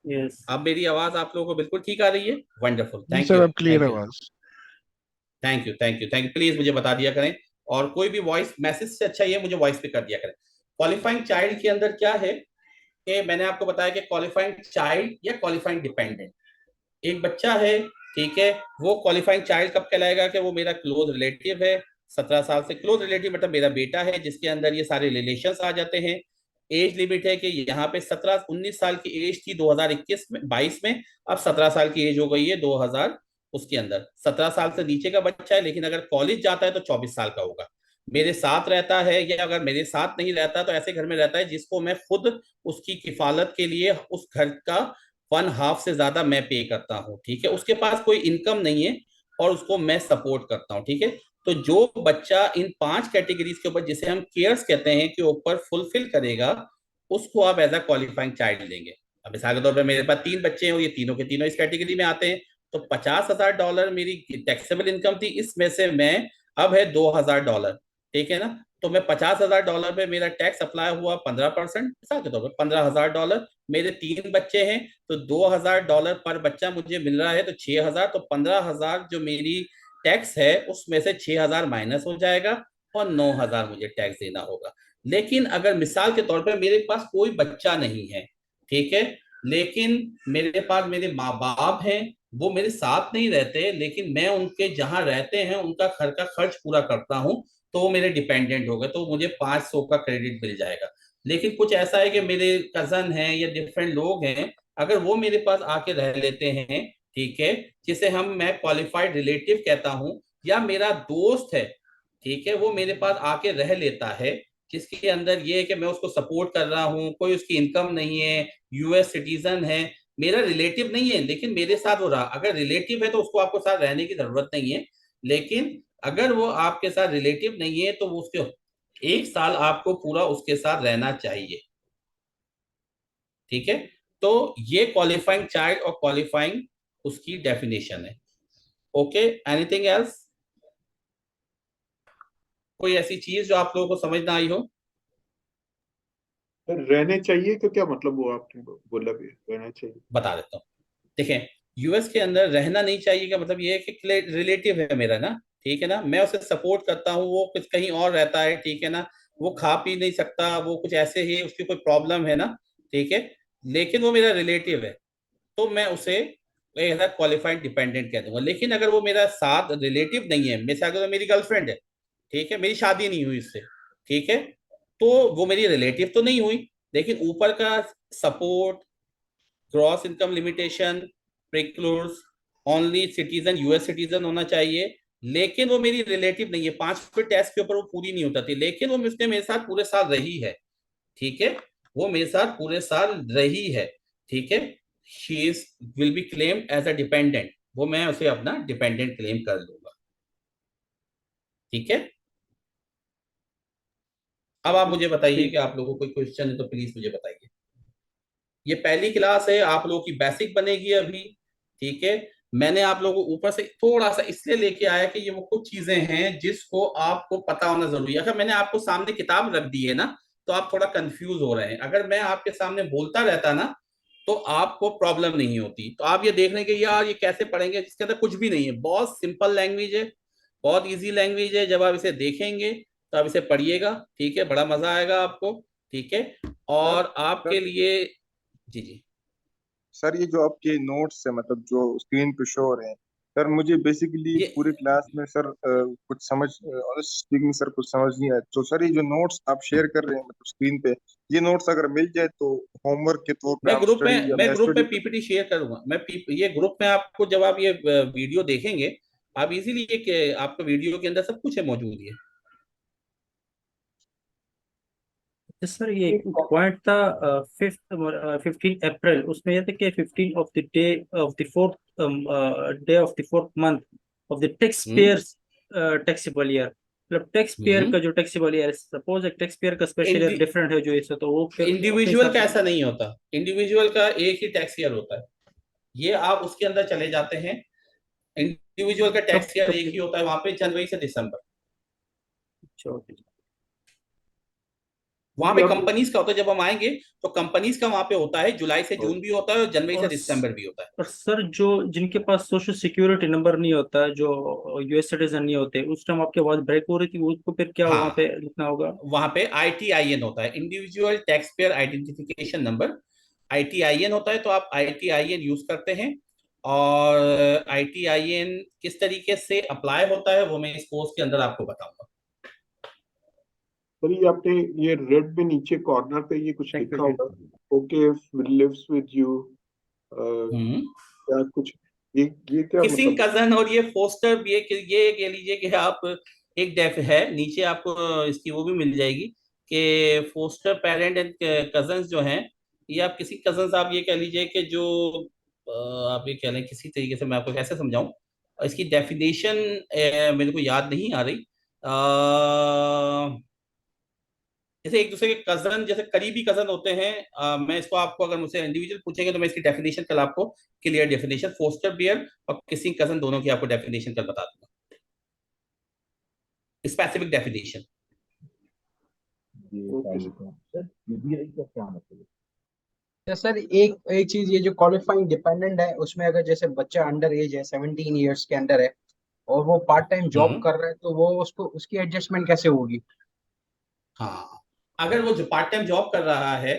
Speaker 5: Yes.
Speaker 1: अब मेरी आवाज आप लोगों को बिल्कुल ठीक आ रही है? वंडरफुल,
Speaker 9: जी
Speaker 1: थैंक
Speaker 9: सर
Speaker 1: यू,
Speaker 9: अब क्लियर
Speaker 1: थैंक यू,
Speaker 9: आवाज।
Speaker 1: Thank you, thank you, thank you. Please मुझे बता दिया करें, और कोई भी वॉइस मैसेज से अच्छा ये मुझे वॉइस पे कर दिया करें। क्वालिफाइंग चाइल्ड के अंदर क्या है कि मैंने आपको बताया कि क्वालिफाइंग चाइल्ड या क्वालिफाइंग डिपेंडेंट, एक बच्चा है, ठीक है, वो क्वालिफाइंग चाइल्ड कब कहलाएगा कि वो मेरा क्लोज रिलेटिव है। 17 साल से क्लोज रिलेटिव मतलब मेरा बेटा है, जिसके अंदर ये सारे रिलेशंस आ जाते हैं। एज लिमिट है कि यहाँ पे 19 साल की एज थी 2021 में, 22 में, अब 17 साल की एज हो गई है 2000, उसके अंदर 17 साल से नीचे का बच्चा है, लेकिन अगर कॉलेज जाता है तो 24 साल का होगा। मेरे साथ रहता है, या अगर मेरे साथ नहीं रहता तो ऐसे घर में रहता है जिसको मैं खुद उसकी किफालत के लिए उस घर का 1/2 से ज्यादा मैं पे करता हूँ, ठीक है। उसके पास कोई इनकम नहीं है और उसको मैं सपोर्ट करता हूँ, ठीक है। तो जो बच्चा इन 5 कैटेगरीज के ऊपर, जिसे हम केयर्स कहते हैं, के ऊपर फुलफिल करेगा, उसको आप एज अ क्वालिफाइंग चाइल्ड लेंगे। अब मिसाल के तौर पर मेरे पास 3 बच्चे हैं और ये तीनों के तीनों इस कैटेगरी में आते हैं, तो $50,000 मेरी टैक्सेबल इनकम थी, इसमें से मैं अब है $2,000, ठीक है ना। तो मैं $50,000 पे मेरा टैक्स अप्लाई हुआ 15%, मिसाल के तौर पर $15,000। मेरे 3 बच्चे हैं तो $2,000 पर बच्चा मुझे मिल रहा है, तो 6,000, तो 15,000 जो मेरी टैक्स है उसमें से 6,000 माइनस हो जाएगा और 9,000 मुझे टैक्स देना होगा। लेकिन अगर मिसाल के तौर पर मेरे पास कोई बच्चा नहीं है, ठीक है, लेकिन मेरे पास मेरे माँ बाप हैं, वो मेरे साथ नहीं रहते, लेकिन मैं उनके जहां रहते हैं उनका घर का खर्च पूरा करता हूं, तो वो मेरे डिपेंडेंट हो गए, तो मुझे 500 का क्रेडिट मिल जाएगा। लेकिन कुछ ऐसा है कि मेरे कजन हैं या डिफरेंट लोग हैं, अगर वो मेरे पास आके रह लेते हैं, ठीक है, जिसे मैं क्वालिफाइड रिलेटिव कहता हूं, या मेरा दोस्त है, ठीक है, वो मेरे पास आके रह लेता है, जिसके अंदर ये है कि मैं उसको सपोर्ट कर रहा हूँ, कोई उसकी इनकम नहीं है, यूएस सिटीजन है, मेरा रिलेटिव नहीं है लेकिन मेरे साथ वो रहा। अगर रिलेटिव है तो उसको आपको साथ रहने की जरूरत नहीं है, लेकिन अगर वो आपके साथ रिलेटिव नहीं है तो वो उसके 1 साल आपको पूरा उसके साथ रहना चाहिए, ठीक है। तो ये क्वालिफाइंग चाइल्ड और क्वालिफाइंग उसकी डेफिनेशन है। Okay, anything else? कोई ऐसी चीज जो आप लोगों को समझ ना आई हो?
Speaker 8: सर रहने चाहिए तो क्या मतलब, वो आपने बोला भी रहना चाहिए।
Speaker 1: बता देता हूँ। देखें, यूएस के अंदर रहना नहीं चाहिए का मतलब ये है कि रिलेटिव है मेरा ना, ठीक है ना, मैं उसे सपोर्ट करता हूँ, वो कुछ कहीं और रहता है, ठीक है ना, वो खा पी नहीं सकता, वो कुछ ऐसे ही उसकी कोई प्रॉब्लम है ना, ठीक है, लेकिन वो मेरा रिलेटिव है, तो मैं उसे एज क्वालिफाइड डिपेंडेंट कह दूंगा। लेकिन अगर वो मेरा साथ रिलेटिव नहीं है, मेरे साथ मेरी गर्लफ्रेंड है, ठीक है, मेरी शादी नहीं हुई इससे, ठीक है, तो वो मेरी रिलेटिव तो नहीं हुई, लेकिन ऊपर का support, gross income limitation, precludes, only citizen US citizen होना चाहिए, लेकिन वो मेरी रिलेटिव नहीं है। 5 टेस्ट के ऊपर वो पूरी नहीं होता थी, लेकिन वो उसने मेरे साथ पूरे साल रही है, ठीक है, वो मेरे साथ पूरे साल रही है, ठीक है। She is will be claimed as a dependent, वो मैं उसे अपना डिपेंडेंट क्लेम कर लूंगा, ठीक है। अब आप मुझे बताइए कि
Speaker 8: ठीक।
Speaker 1: आप लोगों को कोई क्वेश्चन है तो प्लीज मुझे बताइए। ये पहली क्लास है, आप लोगों की बेसिक बनेगी अभी, ठीक है। मैंने आप लोगों को ऊपर से थोड़ा सा इसलिए लेके आया कि ये वो कुछ चीजें हैं जिसको आपको पता होना जरूरी है। अगर मैंने आपको सामने किताब रख दी है ना, तो आप थोड़ा कंफ्यूज हो रहे हैं। अगर मैं आपके सामने बोलता रहता ना, तो आपको प्रॉब्लम नहीं होती। तो आप ये देख रहे हैं कि यार ये कैसे पढ़ेंगे, जिसके अंदर कुछ भी नहीं है, बहुत सिंपल लैंग्वेज है, बहुत इजी लैंग्वेज है। जब आप इसे देखेंगे तो आप इसे पढ़िएगा, ठीक है, बड़ा मजा आएगा आपको, ठीक है।
Speaker 2: सर
Speaker 1: और आपके
Speaker 2: सर
Speaker 1: लिए, जी जी,
Speaker 2: सर ये जो आपके नोट्स है मतलब जो स्क्रीन पे शो हो रहे हैं, सर मुझे बेसिकली
Speaker 1: ये
Speaker 2: पूरी क्लास में सर कुछ समझ स्पीकिंग सर कुछ समझ नहीं आया, तो सर ये जो नोट्स आप शेयर कर रहे हैं मतलब स्क्रीन पे, ये नोट्स अगर मिल जाए तो होमवर्क के तौर पे
Speaker 1: मैं
Speaker 2: हम
Speaker 1: ग्रुप
Speaker 2: स्टडी
Speaker 1: में
Speaker 2: या
Speaker 1: मैं
Speaker 2: मैं
Speaker 1: ग्रुप
Speaker 2: स्टडी
Speaker 1: में पीपीटी शेयर करूंगा। ये ग्रुप में आपको, जब आप ये वीडियो देखेंगे, आप इजीली ये कि आपको वीडियो के अंदर सब कुछ है मौजूद है।
Speaker 5: तो सर ये पॉइंट था 15 अप्रैल, उसमें ये था कि 15 of the day of the fourth day of the fourth month of the tax payers taxable year. मतलब टैक्स पेयर का जो टैक्सेबल ईयर है, सपोज एक टैक्स पेयर का स्पेशल ईयर डिफरेंट है जो इससे, तो वो फिर अपने
Speaker 1: इंडिविजुअल
Speaker 5: हिसाब
Speaker 1: का
Speaker 5: से।
Speaker 1: ऐसा नहीं होता। इंडिविजुअल का एक ही टैक्स ईयर होता है। ये आप उसके अंदर चले जाते हैं, इंडिविजुअल का
Speaker 5: कब
Speaker 1: टैक्स ईयर
Speaker 5: कब
Speaker 1: एक ही होता है वहां पे, जनवरी से दिसंबर। वहां पे
Speaker 8: आप
Speaker 1: कंपनीज का होता है, जब हम आएंगे तो कंपनीज का वहां पे होता है, जुलाई से जून भी होता है और जनवरी से
Speaker 5: और
Speaker 1: दिसंबर भी होता है।
Speaker 5: और सर जो जिनके पास सोशल सिक्योरिटी नंबर नहीं होता, जो यूएस सिटीजन नहीं होते, उस टाइम आपकी आवाज ब्रेक हो रही थी, उसको फिर क्या वहां
Speaker 1: हाँ,
Speaker 5: पे लिखना होगा?
Speaker 1: वहां पे ITIN होता है, individual tax payer identification number. ITIN होता है, तो आप ITIN यूज करते हैं। और ITIN किस तरीके से अप्लाई होता है वो मैं इस कोर्स के अंदर आपको बताऊंगा।
Speaker 8: सर ये आपने ये रेड में नीचे कॉर्नर पे ये कुछ लिखा होगा, ओके लिव्स विद यू, क्या कुछ, ये क्या
Speaker 1: किसिंग
Speaker 8: मतलब?
Speaker 1: कजन और ये फोस्टर, ये कह लीजिए कि आप एक डेफ है नीचे, आपको इसकी वो भी मिल जाएगी कि फोस्टर पेरेंट एंड कजन्स जो हैं, ये आप किसी कजन्स, आप ये कह लीजिए कि जो आप ये कह लें, किसी तरीके से मैं आपको कैसे समझाऊं, इसकी डेफिनेशन मेरे को याद नहीं आ रही। जैसे एक दूसरे के कजन, जैसे करीबी कजन होते हैं। मैं इसको आपको, अगर मुझसे इंडिविजुअल पूछेंगे तो मैं इसकी डेफिनेशन कल आपको, क्लियर डेफिनेशन फोस्टर बियर और किसिंग कजन दोनों की आपको डेफिनेशन कल बता दूंगा, स्पेसिफिक डेफिनेशन।
Speaker 4: तो सर एक एक चीज, ये जो क्वालिफाइंग डिपेंडेंट है उसमें अगर जैसे बच्चा अंडर एज है, 17 ईयर्स के अंडर है, और वो पार्ट टाइम जॉब
Speaker 1: हम्म।
Speaker 4: कर रहा है, तो वो उसको उसकी एडजस्टमेंट कैसे होगी?
Speaker 1: हाँ, अगर वो जो पार्ट टाइम जॉब कर रहा है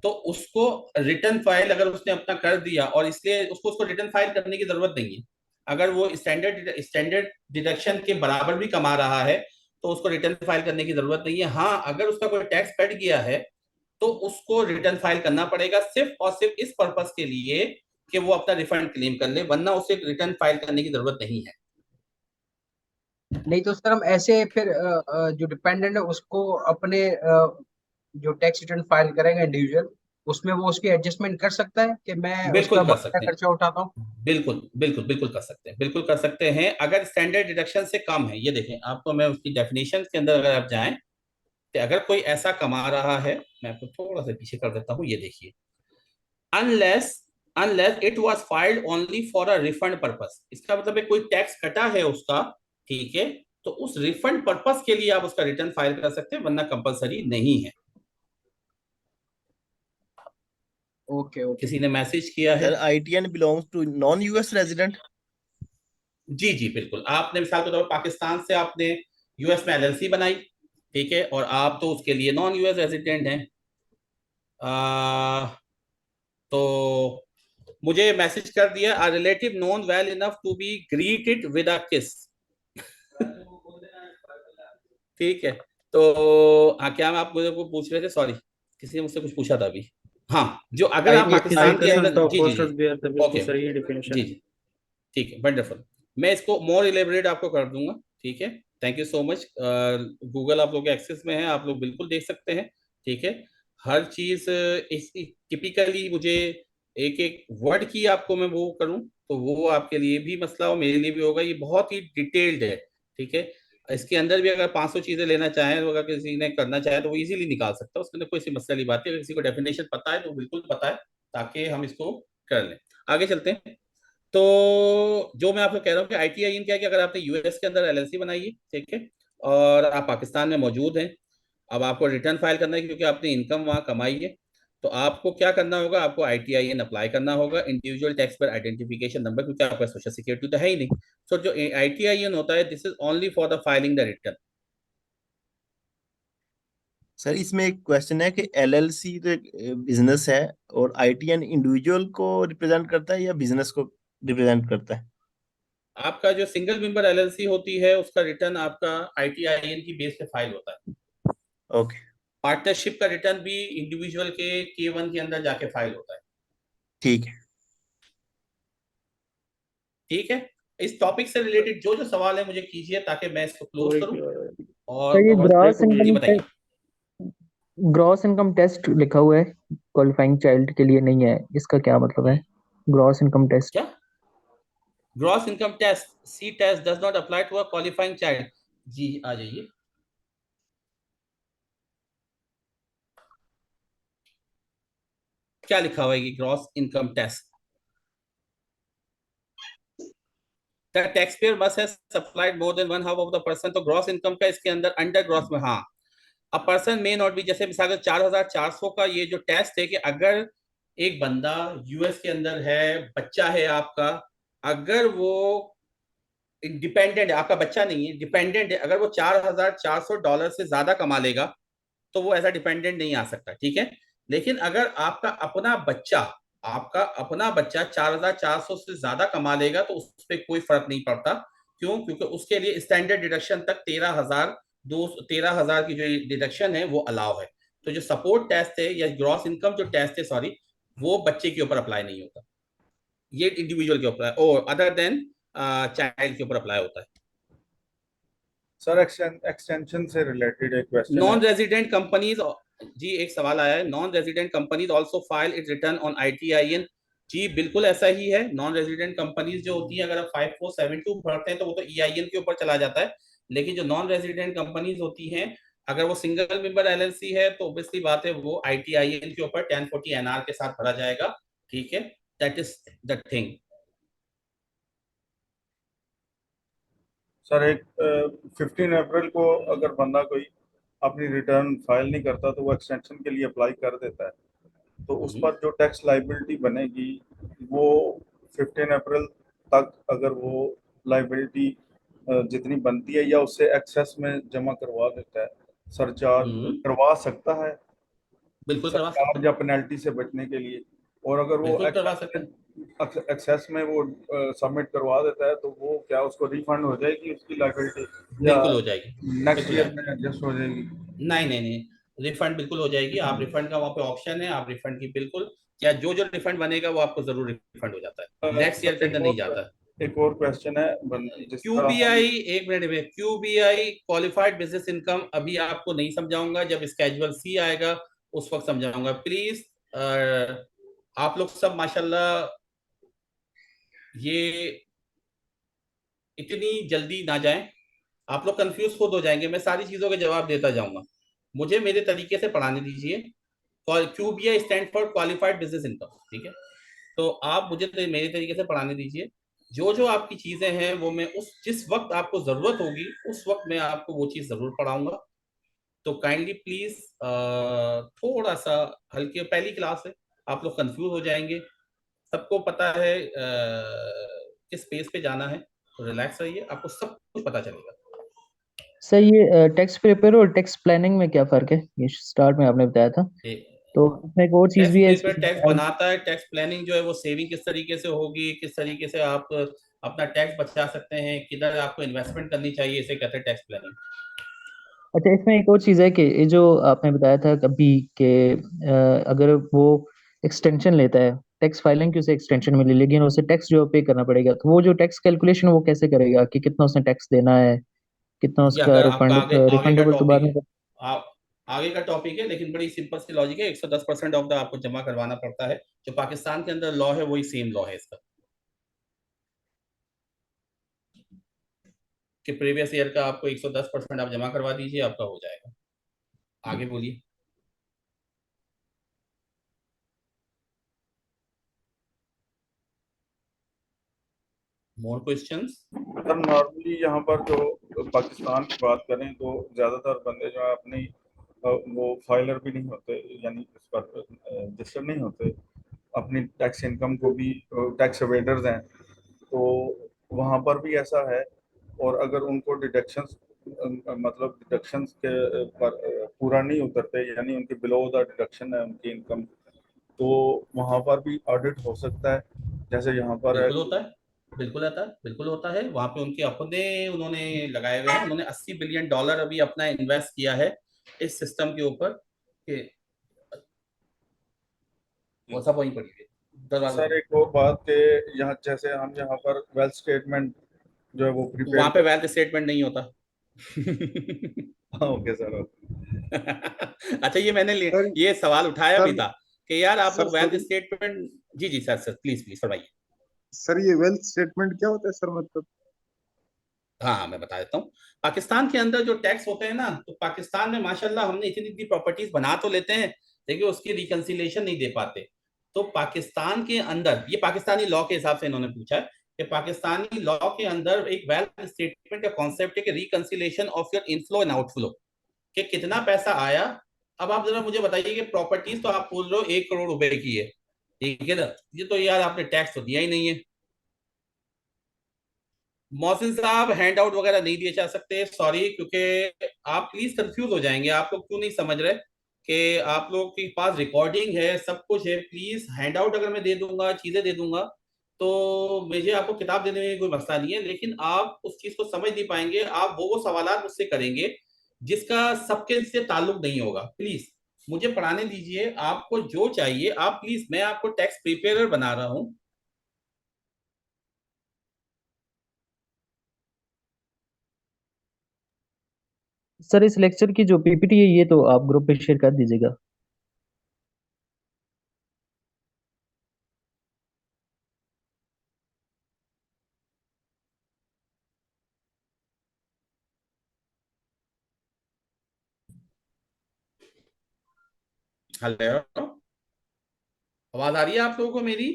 Speaker 1: तो उसको रिटर्न फाइल अगर उसने अपना कर दिया, और इसलिए उसको उसको रिटर्न फाइल करने की जरूरत नहीं है। अगर वो स्टैंडर्ड डिडक्शन के बराबर भी कमा रहा है तो उसको रिटर्न फाइल करने की जरूरत नहीं है। हाँ, अगर उसका कोई टैक्स कट गया है तो उसको रिटर्न फाइल करना पड़ेगा, सिर्फ और सिर्फ इस पर्पस के लिए कि वो अपना रिफंड क्लेम कर ले, वरना उसे रिटर्न फाइल करने की जरूरत नहीं है।
Speaker 4: नहीं तो सर हम ऐसे फिर जो डिपेंडेंट है उसको अपने जो टैक्स रिटर्न फाइल करेंगे इंडिविजुअल, उसमें वो उसकी एडजस्टमेंट कर सकता है कि मैं
Speaker 1: बिल्कुल
Speaker 4: उसका
Speaker 1: कर
Speaker 4: बकाया
Speaker 1: सकते हैं।
Speaker 4: खर्चा उठाता हूँ?
Speaker 1: बिल्कुल बिल्कुल बिल्कुल कर सकते हैं, बिल्कुल कर सकते हैं, अगर स्टैंडर्ड डिडक्शन से कम है। ये देखें, आपको मैं उसकी डेफिनेशन के अंदर अगर आप जाएं, तो अगर कोई ऐसा कमा रहा है, मैं आपको थोड़ा सा पीछे कर देता हूँ, ये देखिए, unless unless it was filed only for a refund purpose, इसका मतलब है कोई टैक्स कटा है उसका, ठीक है, तो उस रिफंड पर्पस के लिए आप उसका रिटर्न फाइल कर सकते हैं, वरना कंपलसरी नहीं है।
Speaker 4: Okay okay.
Speaker 1: किसी ने मैसेज किया है?
Speaker 10: Sir ITN belongs to non US resident.
Speaker 1: जी जी बिल्कुल। आपने मिसाल के तौर पर पाकिस्तान से आपने यूएस में LLC बनाई, ठीक है, और आप तो उसके लिए नॉन यूएस रेजिडेंट हैं। तो मुझे मैसेज कर दिया, a relative known well enough to be greeted with a kiss. ठीक है। तो हाँ, क्या आप मुझे को पूछ रहे थे? सॉरी, किसी ने मुझसे कुछ पूछा था अभी। हाँ, जो अगर आप
Speaker 5: ये किसी
Speaker 1: पाकिस्तान के
Speaker 5: कसन
Speaker 1: अंदर,
Speaker 5: का
Speaker 1: जी जी जी,
Speaker 5: पोस्टर्स भी आता है, बिल्कुल
Speaker 1: ओके,
Speaker 5: सर, ये डेफिनेशन
Speaker 1: जी
Speaker 5: है।
Speaker 1: जी, ठीक है, वंडरफुल। मैं इसको मोर इलेबरेट आपको कर दूंगा, ठीक है। Thank you so much. Google आप लोग के एक्सेस में है, आप लोग बिल्कुल देख सकते हैं, ठीक है। हर चीज इस टिपिकली मुझे एक एक वर्ड की आपको मैं वो करूं तो वो आपके लिए भी मसला हो, मेरे लिए भी होगा। ये बहुत ही डिटेल्ड है, ठीक है। इसके अंदर भी अगर 500 चीजें लेना चाहें, तो अगर किसी ने करना चाहे तो वो इजीली निकाल सकता है, उसके अंदर कोई सी मसले वाली बात है। अगर किसी को डेफिनेशन पता है तो बिल्कुल पता है, ताकि हम इसको कर लें। आगे चलते हैं। तो जो मैं आपको कह रहा हूँ कि ITIN क्या है कि अगर आपने यूएस के अंदर LLC बनाई है, ठीक है, और आप पाकिस्तान में मौजूद हैं, अब आपको रिटर्न फाइल करना है क्योंकि आपने इनकम वहाँ कमाई है, तो आपको क्या करना होगा? आपको ITIN अप्लाई करना होगा, individual tax payer identification number, क्योंकि आपका सोशल सिक्योरिटी तो है ही नहीं। तो जो ITIN होता है, this is only for the filing the return.
Speaker 10: Sir इसमें एक क्वेश्चन है कि LLC तो एक बिजनेस है और ITN इंडिविजुअल को रिप्रेजेंट करता है या बिजनेस को रिप्रेजेंट करता है?
Speaker 1: आपका जो सिंगल मेंबर एलएलसी होती है उसका रिटर्न आपका आईटीआईएन की बेस पे फाइल होता है।
Speaker 10: ओके,
Speaker 1: पार्टनरशिप का रिटर्न भी इंडिविजुअल के K1 के अंदर जाके फाइल होता है।
Speaker 10: ठीक है।
Speaker 1: ठीक है, इस टॉपिक से रिलेटेड जो जो सवाल है मुझे कीजिए ताकि मैं इसको क्लोज करूं। और
Speaker 11: सर ये ग्रॉस
Speaker 1: जी
Speaker 11: इनकम
Speaker 1: बताइए।
Speaker 11: ग्रॉस इनकम टेस्ट लिखा हुआ है, क्वालिफाइंग चाइल्ड के लिए नहीं है, इसका क्या मतलब है? ग्रॉस इनकम टेस्ट
Speaker 1: क्या? Gross income test C test does not apply to a qualifying child. जी आ जाइए। क्या लिखा हुआ है कि gross income test the taxpayer must have supplied more than one half of the person. तो ग्रॉस इनकम का इसके अंदर अंडर ग्रॉस में, हाँ, a person may not be, जैसे मिसाल 4400 का ये जो टेस्ट है कि अगर एक बंदा यूएस के अंदर है, बच्चा है आपका, अगर वो डिपेंडेंट है, आपका बच्चा नहीं है, डिपेंडेंट है, अगर वो $4400 से ज्यादा कमा लेगा तो वो ऐसा डिपेंडेंट नहीं आ सकता। ठीक है, लेकिन अगर आपका अपना बच्चा 4400 से ज्यादा कमा लेगा तो उस पर कोई फर्क नहीं पड़ता। क्यों? क्योंकि उसके लिए स्टैंडर्ड डिडक्शन तक 13,000 की जो डिडक्शन है वो अलाउ है। तो जो सपोर्ट टेस्ट है या ग्रॉस इनकम जो टेस्ट है, सॉरी, वो बच्चे के ऊपर अप्लाई नहीं होता, ये इंडिविजुअल के ऊपर और अदर देन चाइल्ड के ऊपर अप्लाई होता है।
Speaker 3: सर एक्सटेंशन से रिलेटेड एक क्वेश्चन
Speaker 1: नॉन
Speaker 3: है।
Speaker 1: रेजिडेंट कंपनीज, जी एक सवाल आया है, non resident companies also file it return on ITIN. जी बिल्कुल ऐसा ही है। नॉन रेजिडेंट कंपनीज जो होती है अगर आप 5472 भरते हैं तो वो तो ईआईएन के ऊपर चला जाता है, लेकिन जो नॉन रेजिडेंट कंपनीज होती हैं अगर वो सिंगल मेंबर एलएलसी है तो ऑब्वियसली बात है वो आईटीआईएन के ऊपर 1040 एनआर के साथ भरा जाएगा। ठीक है, that is the thing.
Speaker 3: Sir एक 15 अप्रैल को अगर बंदा कोई अपनी रिटर्न फाइल नहीं करता तो वो एक्सटेंशन के लिए अप्लाई कर देता है, तो उस पर जो टैक्स लाइबिलिटी बनेगी वो 15 अप्रैल तक अगर वो लाइबिलिटी जितनी बनती है या उससे एक्सेस में जमा करवा देता है, सरचार्ज करवा सकता है
Speaker 1: बिल्कुल करवा सकता
Speaker 3: सरचार्ज या पेनल्टी से बचने के लिए। और अगर वो
Speaker 1: बिल्कुल करवा सकते हैं।
Speaker 3: एक्सेस में वो सबमिट करवा देता है तो वो क्या उसको रिफंड हो जाएगी उसकी लाइबिलिटी या
Speaker 1: बिल्कुल हो जाएगी।
Speaker 3: नेक्स्ट
Speaker 1: बिल्कुल
Speaker 3: ईयर
Speaker 1: आएगी।
Speaker 3: में एडजस्ट हो जाएगी?
Speaker 1: नहीं नहीं नहीं, रिफंड बिल्कुल हो जाएगी। आप रिफंड का वहाँ पे ऑप्शन है, आप रिफंड की बिल्कुल, या जो जो रिफंड बनेगा वो आपको जरूर रिफंड हो जाता है, नेक्स्ट ईयर के अंदर नहीं जाता।
Speaker 3: एक और क्वेश्चन है जिस तरह
Speaker 1: क्यूबीआई, एक मिनट में, क्यूबीआई क्वालिफाइड बिजनेस इनकम अभी आपको नहीं समझाऊंगा, जब स्केजुअल सी आएगा उस वक्त समझाऊंगा। प्लीज आप लोग सब माशाल्लाह ये इतनी जल्दी ना जाएं, आप लोग कंफ्यूज खुद हो जाएंगे। मैं सारी चीजों के जवाब देता जाऊंगा, मुझे मेरे तरीके से पढ़ाने दीजिए। QBI stand for qualified business income. ठीक है, तो आप मुझे मेरे तरीके से पढ़ाने दीजिए। जो जो आपकी चीजें हैं वो मैं उस जिस वक्त आपको जरूरत होगी उस वक्त मैं आपको वो चीज जरूर पढ़ाऊंगा। तो काइंडली प्लीज थोड़ा सा हल्के, पहली क्लास है, आप लोग कंफ्यूज हो जाएंगे। सबको पता है किस पेज पे जाना है, तो रिलैक्स रहिए, आपको सब कुछ पता चलेगा।
Speaker 11: सर ये टैक्स प्रिपेयर और टैक्स प्लानिंग में क्या फर्क है? ये स्टार्ट में आपने बताया था, तो इसमें एक और चीज
Speaker 1: टैक्स
Speaker 11: भी है
Speaker 1: प्रिपेयर टैक्स बनाता है, टैक्स प्लानिंग जो है वो सेविंग किस तरीके से होगी, किस तरीके से आप अपना टैक्स बचा सकते हैं, किधर आपको इन्वेस्टमेंट करनी चाहिए, इसे कहते हैं टैक्स प्लानिंग।
Speaker 11: अच्छा, इसमें एक और चीज है कि ये जो आपने बताया था कभी कि अगर वो एक्सटेंशन लेता है, टैक्स फाइलिंग की उसे एक्सटेंशन मिली लेकिन उसे टैक्स जो पे करना पड़ेगा, तो वो जो टैक्स कैलकुलेशन वो कैसे करेगा कि कितना उसने टैक्स देना है, कितना
Speaker 1: ये
Speaker 11: उसका
Speaker 1: अगर आपका आगे आगे का
Speaker 11: रिफंडेबल तो बाद
Speaker 1: टॉपिक है,
Speaker 11: में।
Speaker 1: आप आगे का टॉपिक है, लेकिन बड़ी सिंपल सी लॉजिक है। 110% ऑफ द आपको जमा करवाना पड़ता है। जो पाकिस्तान के अंदर लॉ है वही सेम लॉ है इसका, कि प्रीवियस ईयर का आपको 110% आप जमा करवा दीजिए, आपका हो जाएगा। आगे बोलिए। More questions?
Speaker 3: सर नॉर्मली यहाँ पर जो पाकिस्तान की बात करें तो ज्यादातर बंदे जो है अपनी वो फाइलर भी नहीं होते, यानी इस पर रजिस्टर नहीं होते, अपनी टैक्स इनकम को भी टैक्स अवेडर्स हैं, तो वहाँ पर भी ऐसा है। और अगर उनको डिडक्शंस मतलब डिडक्शंस के पर पूरा नहीं उतरते, यानी उनके बिलो द डिडक्शन है उनकी इनकम, तो वहाँ पर भी ऑडिट हो सकता है। जैसे यहाँ पर है
Speaker 1: बिल्कुल होता है। बिल्कुल आता है, बिल्कुल होता है। वहां पे उनके अपने उन्होंने लगाए हुए हैं, उन्होंने $80 बिलियन अभी अपना इन्वेस्ट किया है इस सिस्टम के ऊपर कि वो सब वहीं पड़ी है दरवाजा।
Speaker 3: सर एक और बात के, यहाँ जैसे हम यहाँ पर वेल्थ स्टेटमेंट जो है वो प्रिपेयर
Speaker 1: वहां पे वेल्थ स्टेटमेंट नहीं होता।
Speaker 3: हाँ ओके सर।
Speaker 1: अच्छा, ये मैंने
Speaker 2: सर
Speaker 1: ये सवाल उठाया भी
Speaker 2: सर
Speaker 1: था कि यार आप
Speaker 2: सर
Speaker 1: लोग वेल्थ
Speaker 2: सॉरी
Speaker 1: स्टेटमेंट। जी जी सर, सर प्लीज प्लीज फरमाइए।
Speaker 2: सर, ये वेल्थ स्टेटमेंट क्या होता है सर, मतलब?
Speaker 1: हाँ हाँ, मैं बता देता हूँ। पाकिस्तान के अंदर जो टैक्स होते हैं ना, तो पाकिस्तान में माशाल्लाह हमने इतनी इतनी प्रॉपर्टीज बना तो लेते हैं, लेकिन उसकी रिकंसिलिएशन नहीं दे पाते। तो पाकिस्तान के अंदर, ये पाकिस्तानी लॉ के हिसाब से इन्होंने पूछा है कि पाकिस्तानी लॉ के अंदर एक वेल्थ स्टेटमेंट का कॉन्सेप्ट है कि reconciliation of your inflow and outflow, कि कितना पैसा आया। अब आप जरा मुझे बताइए कि प्रॉपर्टीज तो आप बोल रहे हो 1 करोड़ रुपए की है, ठीक है ना, ये तो यार आपने टैक्स तो दिया ही नहीं है। मोहसिन साहब, हैंड आउट वगैरह नहीं दिए जा सकते, सॉरी, क्योंकि आप प्लीज कंफ्यूज हो जाएंगे। आप लोग क्यों नहीं समझ रहे कि आप लोग के पास रिकॉर्डिंग है, सब कुछ है। प्लीज हैंड आउट अगर मैं दे दूंगा, चीजें दे दूंगा, तो मुझे आपको किताब देने में कोई मसला नहीं है, लेकिन आप उस चीज को समझ नहीं पाएंगे। आप वो सवालात मुझसे करेंगे जिसका सबके से ताल्लुक नहीं होगा। प्लीज मुझे पढ़ाने दीजिए, आपको जो चाहिए आप प्लीज, मैं आपको टैक्स प्रिपेयर बना रहा हूँ।
Speaker 11: सर इस लेक्चर की जो पीपीटी है ये तो आप ग्रुप पे शेयर कर दीजिएगा।
Speaker 1: हेलो, आवाज आ रही है आप लोगों को मेरी?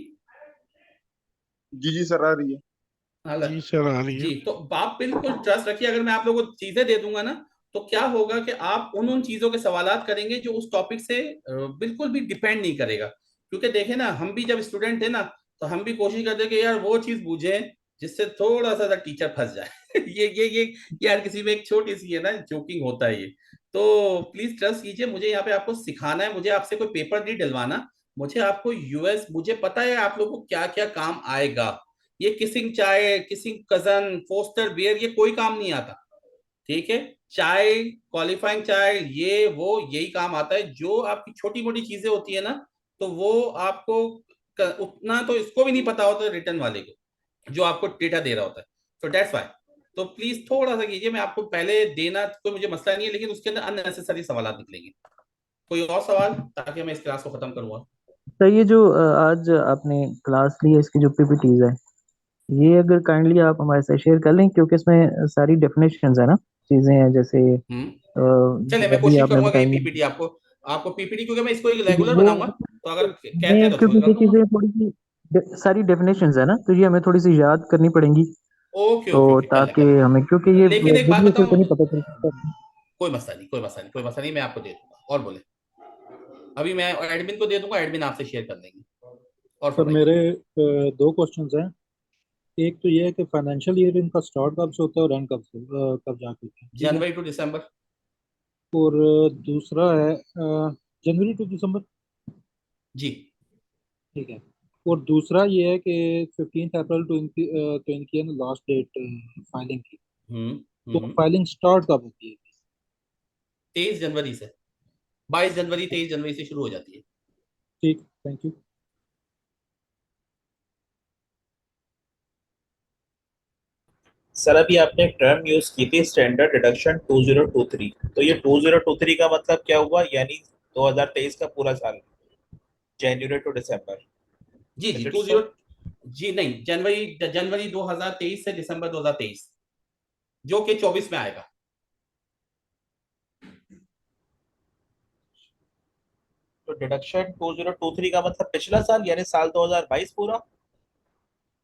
Speaker 2: जी जी सर, आ रही है।
Speaker 1: हेलो।
Speaker 9: जी सर आ रही है।
Speaker 1: जी, तो आप बिल्कुल ट्रस्ट रखिए, अगर मैं आप लोगों को चीजें दे दूंगा ना, तो क्या होगा कि आप उन उन चीजों के सवालात करेंगे जो उस टॉपिक से बिल्कुल भी डिपेंड नहीं करेगा। क्योंकि देखें ना, हम भी जब स्टूडेंट थे ना, तो हम भी कोशिश करते कि यार वो चीज बूझे जिससे थोड़ा सा टीचर फंस जाए। ये यार किसी में एक छोटी सी है ना, जोकिंग होता है ये। तो प्लीज ट्रस्ट कीजिए, मुझे यहाँ पे आपको सिखाना है, मुझे आपसे कोई पेपर नहीं डलवाना। मुझे आपको यूएस, मुझे पता है आप लोगों को क्या क्या काम आएगा। ये किसिंग चाय, किसिंग कजन, फोस्टर बियर, ये कोई काम नहीं आता, ठीक है। चाय, क्वालिफाइंग चाय, ये वो यही काम आता है। जो आपकी छोटी मोटी चीजें होती है ना, तो वो आपको उतना तो इसको भी नहीं पता होता रिटर्न वाले को, जो आपको डेटा दे रहा होता है। तो दैट्स वाई, तो प्लीज थोड़ा सा कीजिए। मैं आपको पहले देना कोई मुझे मसला नहीं है, लेकिन उसके अंदर अननेसेसरी सवाल निकलेंगे। कोई और सवाल, ताकि मैं इस क्लास को खत्म करूंगा।
Speaker 11: सर ये जो आज आपने क्लास ली है इसकी जो पीपीटीज है ये अगर काइंडली आप हमारे साथ शेयर कर लें क्योंकि इसमें सारी डेफिनेशंस है ना, चीजें हैं जैसे
Speaker 1: चलिए, मैं
Speaker 11: अभी
Speaker 1: कोशिश
Speaker 11: आपने
Speaker 1: करूंगा कि ये
Speaker 11: बताई हैं।
Speaker 1: पीपीटी आपको आपको पीपीटी, क्योंकि मैं इसको एक रेगुलर
Speaker 11: वो
Speaker 1: बनाऊंगा, तो अगर कहते
Speaker 11: ये
Speaker 1: हैं तो उसको
Speaker 11: क्योंकि
Speaker 1: कर
Speaker 11: ये
Speaker 1: दूंगा।
Speaker 11: चीजें थोड़ी सी सारी डेफिनेशंस है ना तो ये हमें थोड़ी सी याद करनी पड़ेंगी।
Speaker 1: ओके
Speaker 11: तो
Speaker 1: ओके ओके, कर
Speaker 11: ताकि
Speaker 1: लें।
Speaker 11: हमें क्योंकि ये
Speaker 1: लेकिन एक बात
Speaker 11: वीडियो से तो
Speaker 1: बताऊं,
Speaker 11: नहीं पता चल सकता।
Speaker 1: कोई मसला नहीं, कोई मसला नहीं, कोई मसला नहीं, मैं आपको दे दूंगा। और बोले, अभी मैं एडमिन को दे दूंगा, एडमिन आपसे शेयर कर लेंगे। और
Speaker 12: सर
Speaker 1: फरमाइए।
Speaker 12: मेरे दो क्वेश्चंस हैं। एक तो ये है कि फाइनेंशियल ईयर इनका स्टार्ट कब से होता है और एंड कब जाके होता है, ठीक है।
Speaker 1: जनवरी टू दिसंबर।
Speaker 12: और दूसरा है जनवरी टू दिसंबर,
Speaker 1: जी।
Speaker 12: ठीक है। और दूसरा ये है कि 15 अप्रैल तो इनकी है ना लास्ट डेट फाइलिंग की। तो
Speaker 1: हम्म।
Speaker 12: फाइलिंग स्टार्ट कब होती है?
Speaker 1: 23 जनवरी से, 22 जनवरी, 23 जनवरी से शुरू हो जाती है।
Speaker 12: ठीक, थैंक यू।
Speaker 13: सर अभी आपने एक टर्म यूज की थी स्टैंडर्ड डिडक्शन 2023, तो ये 2023 का मतलब क्या हुआ, यानी 2023 का पूरा साल, जनवरी टू दिसंबर?
Speaker 1: जी जी,
Speaker 13: इज इट
Speaker 1: 20।
Speaker 13: सो?
Speaker 1: जी नहीं, जनवरी जनवरी 2023 से दिसंबर 2023, जो कि 24 में आएगा।
Speaker 13: तो डिडक्शन 2023 का मतलब पिछला साल, यानी साल 2022 पूरा?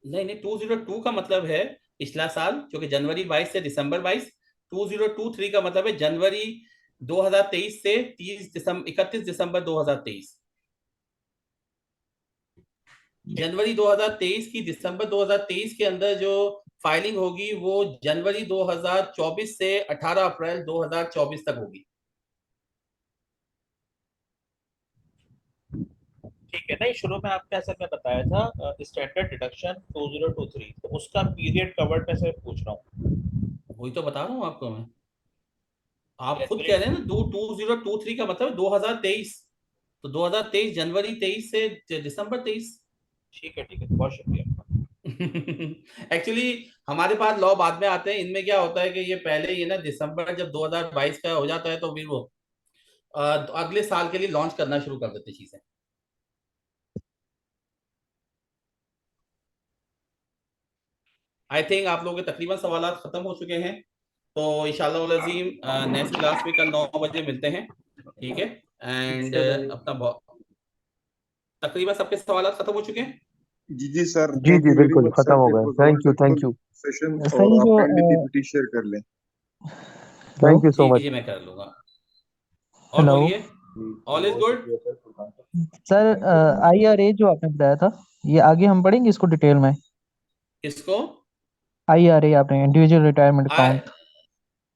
Speaker 1: नहीं नहीं, 202 का मतलब है पिछला साल, जो कि जनवरी 22 से दिसंबर 22। 2023 का मतलब है जनवरी 2023 से 31 दिसंबर 2023। जनवरी 2023 की दिसंबर 2023 के अंदर जो फाइलिंग होगी वो जनवरी 2024 से 18 अप्रैल 2024 तक होगी।
Speaker 13: ठीक है, नहीं शुरू में आपने असल में बताया था स्टैंडर्ड डिडक्शन 2023, तो उसका पीरियड कवर्ड में से पूछ रहा हूँ।
Speaker 1: वही तो बता रहा हूँ आपको मैं। आप खुद
Speaker 13: जनवरी
Speaker 1: कह रहे हैं ना 2023 का मतलब 2023, तो 2023 जनवरी 23 से दिसंबर 23।
Speaker 13: ठीक है, बहुत शुक्रिया।
Speaker 1: एक्चुअली हमारे पास लॉ बाद में आते हैं, इनमें क्या होता है कि ये पहले ही ना दिसंबर जब 2022 का हो जाता है तो फिर वो अगले साल के लिए लॉन्च करना शुरू कर देते चीजें। आई थिंक आप लोगों के तकरीबन सवाल खत्म हो चुके हैं, तो इंशाल्लाह उल अजीम नेक्स्ट क्लास में कल 9 बजे मिलते हैं, ठीक है। एंड तकरीबन सबके सवाल खत्म हो चुके हैं।
Speaker 2: जी सर,
Speaker 11: जी
Speaker 2: थैंक
Speaker 11: जी
Speaker 2: यू वेरी
Speaker 11: बिल्कुल
Speaker 2: मच
Speaker 11: खत्म
Speaker 2: सर,
Speaker 11: हो
Speaker 2: दिस
Speaker 11: गए।
Speaker 2: Was
Speaker 11: thank you
Speaker 2: wonderful session,
Speaker 11: sir.
Speaker 2: और
Speaker 11: ये
Speaker 2: आप
Speaker 11: जो
Speaker 2: काइंडली पीपीटी शेयर कर लें।
Speaker 11: थैंक यू सो
Speaker 1: जी
Speaker 11: मच।
Speaker 1: जी मैं कर लूंगा। और
Speaker 11: हेलो
Speaker 1: बोलिए, all is good.
Speaker 11: Sir, IRA जो आपने बताया था, ये आगे हम पढ़ेंगे इसको डिटेल में।
Speaker 1: किसको?
Speaker 11: IRA आपने individual retirement account.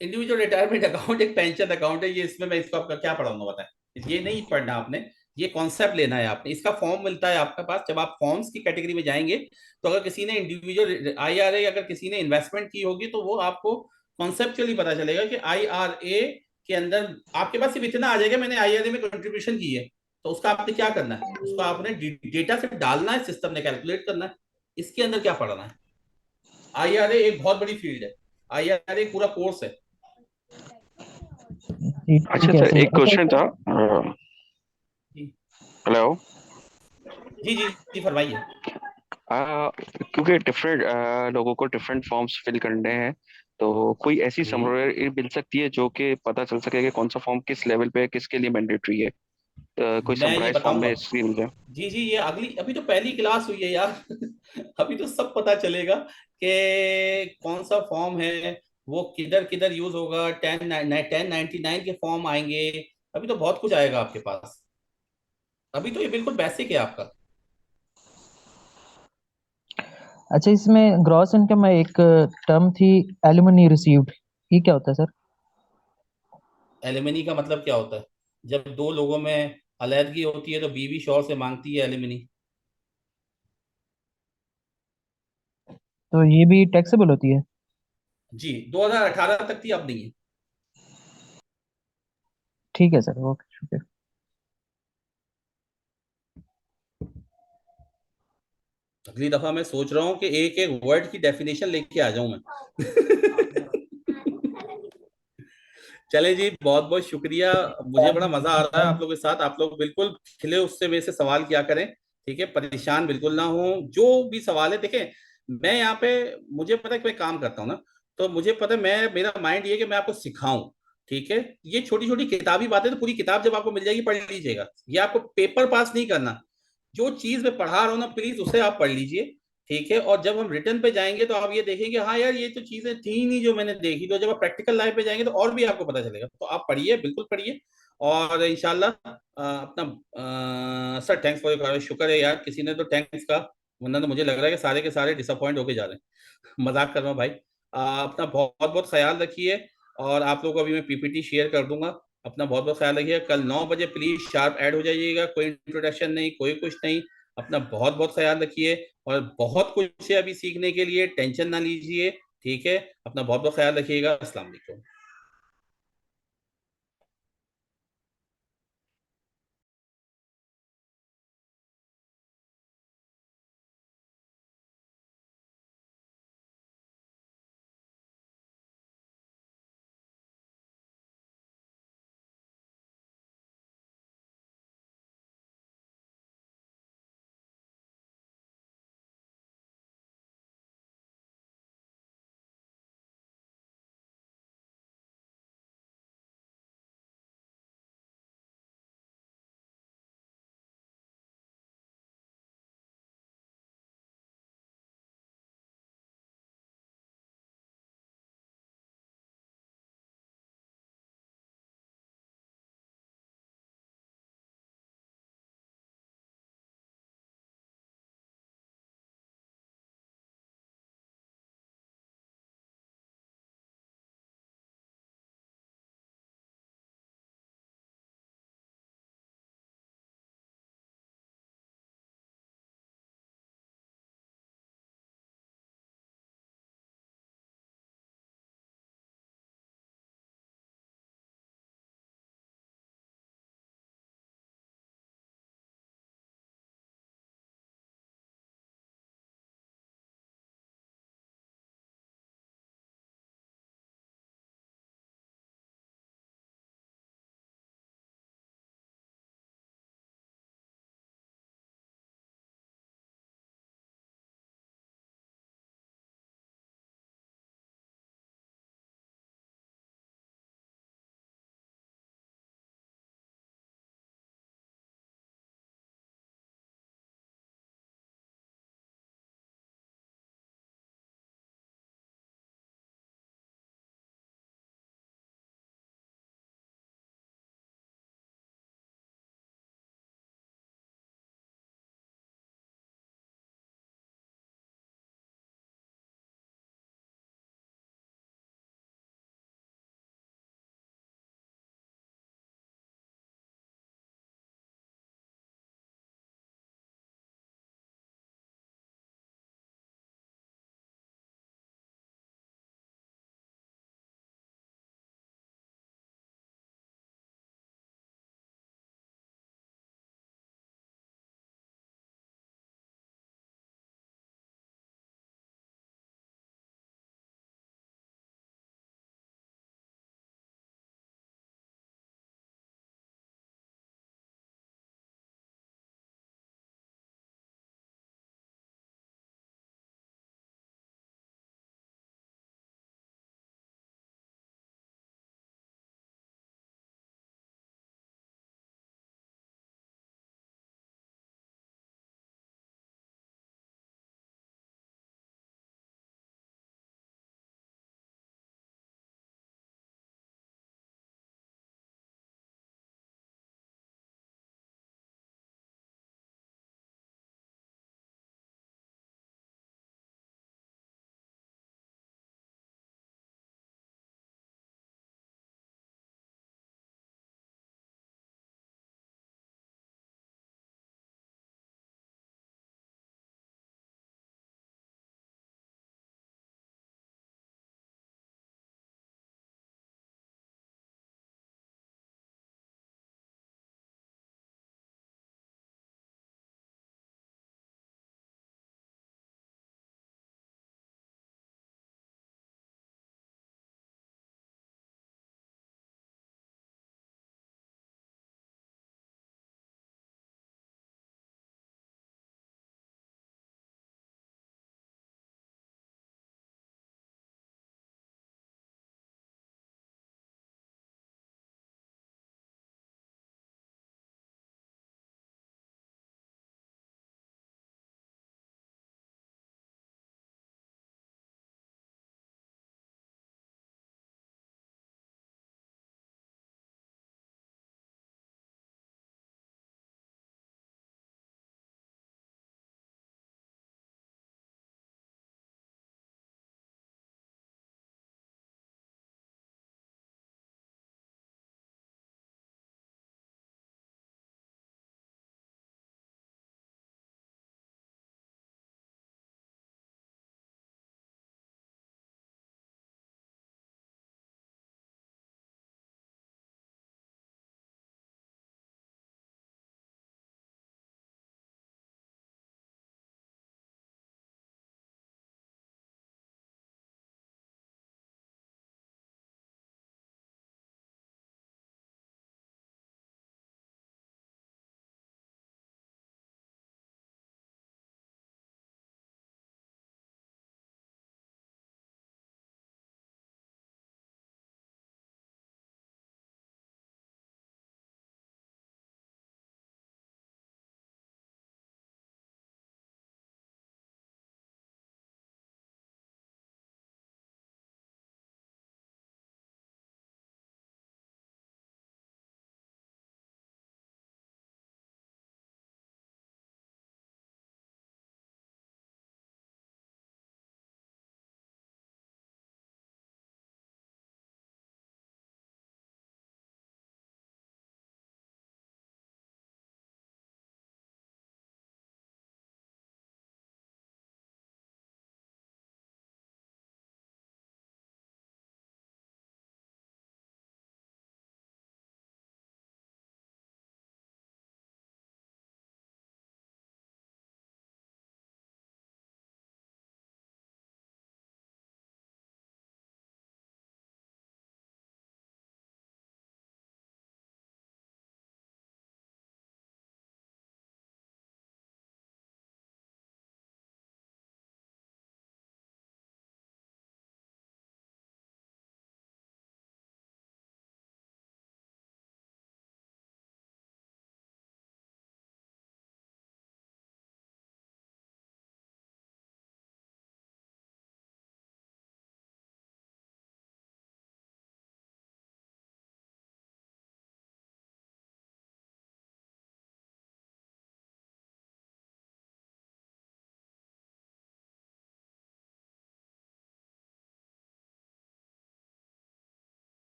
Speaker 1: Individual retirement account एक पेंशन अकाउंट है, ये इसमें मैं इसको आपका क्या पढ़ाऊंगा बताएं। ये नहीं पढ़ना आपने, ये कॉन्सेप्ट लेना है आपने। इसका फॉर्म मिलता है आपके पास, जब आप फॉर्म्स की कैटेगरी में जाएंगे तो अगर किसी ने इंडिविजुअल IRA अगर किसी ने इन्वेस्टमेंट की होगी तो वो आपको कॉन्सेप्चुअली पता चलेगा कि IRA के अंदर आपके पास सिर्फ इतना आ जाएगा मैंने IRA में कंट्रीब्यूशन की है, तो उसका आपने क्या करना है, उसको आपने डेटा से डालना है, सिस्टम ने कैलकुलेट करना है। इसके अंदर क्या पढ़ना है? IRA एक बहुत बड़ी फील्ड है, IRA एक पूरा कोर्स है।
Speaker 11: अच्छा सर, एक क्वेश्चन था।
Speaker 10: हेलो।
Speaker 1: जी जी जी फरमाइए।
Speaker 10: क्योंकि डिफरेंट लोगों को डिफरेंट फॉर्म्स फिल करने हैं, तो कोई ऐसी समरी मिल सकती है जो कि पता चल सके कि कौन सा फॉर्म किस लेवल पे किसके लिए मैंडेटरी है, कोई
Speaker 1: मैं ये
Speaker 10: समराइज फॉर्म
Speaker 1: बताऊंगा।
Speaker 10: में इसकी मिल जाए।
Speaker 1: जी जी ये अभी तो पहली क्लास हुई है यार। अभी तो सब पता चलेगा कि कौन सा फॉर्म है, वो किधर किधर यूज होगा, 1099 के फॉर्म आएंगे, अभी तो बहुत कुछ आएगा आपके पास। अभी तो ये बिल्कुल बेसिक है आपका।
Speaker 11: अच्छा, इसमें ग्रॉस इनकम में एक टर्म थी, एलिमनी रिसीव्ड, ये क्या होता है सर?
Speaker 1: एलिमनी का मतलब क्या होता है? जब दो लोगों में अलहदगी होती है तो बीवी शौहर से मांगती है एलिमनी।
Speaker 11: तो ये भी टैक्सेबल होती है?
Speaker 1: जी 2018 तक थी, अब नहीं है।
Speaker 11: ठीक है सर, ओके शुक्रिया।
Speaker 1: अगली दफा मैं सोच रहा हूँ कि एक एक वर्ड की डेफिनेशन लेके आ जाऊं मैं। चले जी, बहुत बहुत शुक्रिया। मुझे बड़ा मजा आ रहा है आप लोगों के साथ। आप लोग बिल्कुल खिले उससे मेरे से सवाल किया करें, ठीक है, परेशान बिल्कुल ना हो। जो भी सवाल है देखें, मैं यहाँ पे, मुझे पता है कि मैं काम करता हूँ ना, तो मुझे पता है, मैं मेरा माइंड ये कि मैं आपको सिखाऊं, ठीक है। ये छोटी छोटी किताबी बातें तो पूरी किताब जब आपको मिल जाएगी पढ़ लीजिएगा, ये आपको पेपर पास नहीं करना। जो चीज मैं पढ़ा रहा हूँ ना, प्लीज उसे आप पढ़ लीजिए, ठीक है। और जब हम रिटर्न पे जाएंगे तो आप ये देखेंगे हाँ यार ये तो चीजें थी नहीं जो मैंने देखी, तो जब आप प्रैक्टिकल लाइफ पे जाएंगे तो और भी आपको पता चलेगा। तो आप पढ़िए, बिल्कुल पढ़िए। और इंशाल्लाह अपना सर थैंक्स फॉर योर, शुक्र है यार किसी ने तो थैंक्स का, वरना तो मुझे लग रहा है कि सारे के सारे डिसअपॉइंट होके जा रहे हैं। मजाक कर रहा हूँ भाई। अपना बहुत बहुत ख्याल रखिए, और आप लोगों को अभी मैं PPT शेयर कर दूंगा। अपना बहुत बहुत ख्याल रखिए। कल 9 बजे प्लीज शार्प ऐड हो जाइएगा, कोई इंट्रोडक्शन नहीं, कोई कुछ नहीं। अपना बहुत बहुत ख्याल रखिए, और बहुत कुछ है अभी सीखने के लिए, टेंशन ना लीजिए, ठीक है। अपना बहुत बहुत ख्याल रखिएगा। अस्सलाम वालेकुम।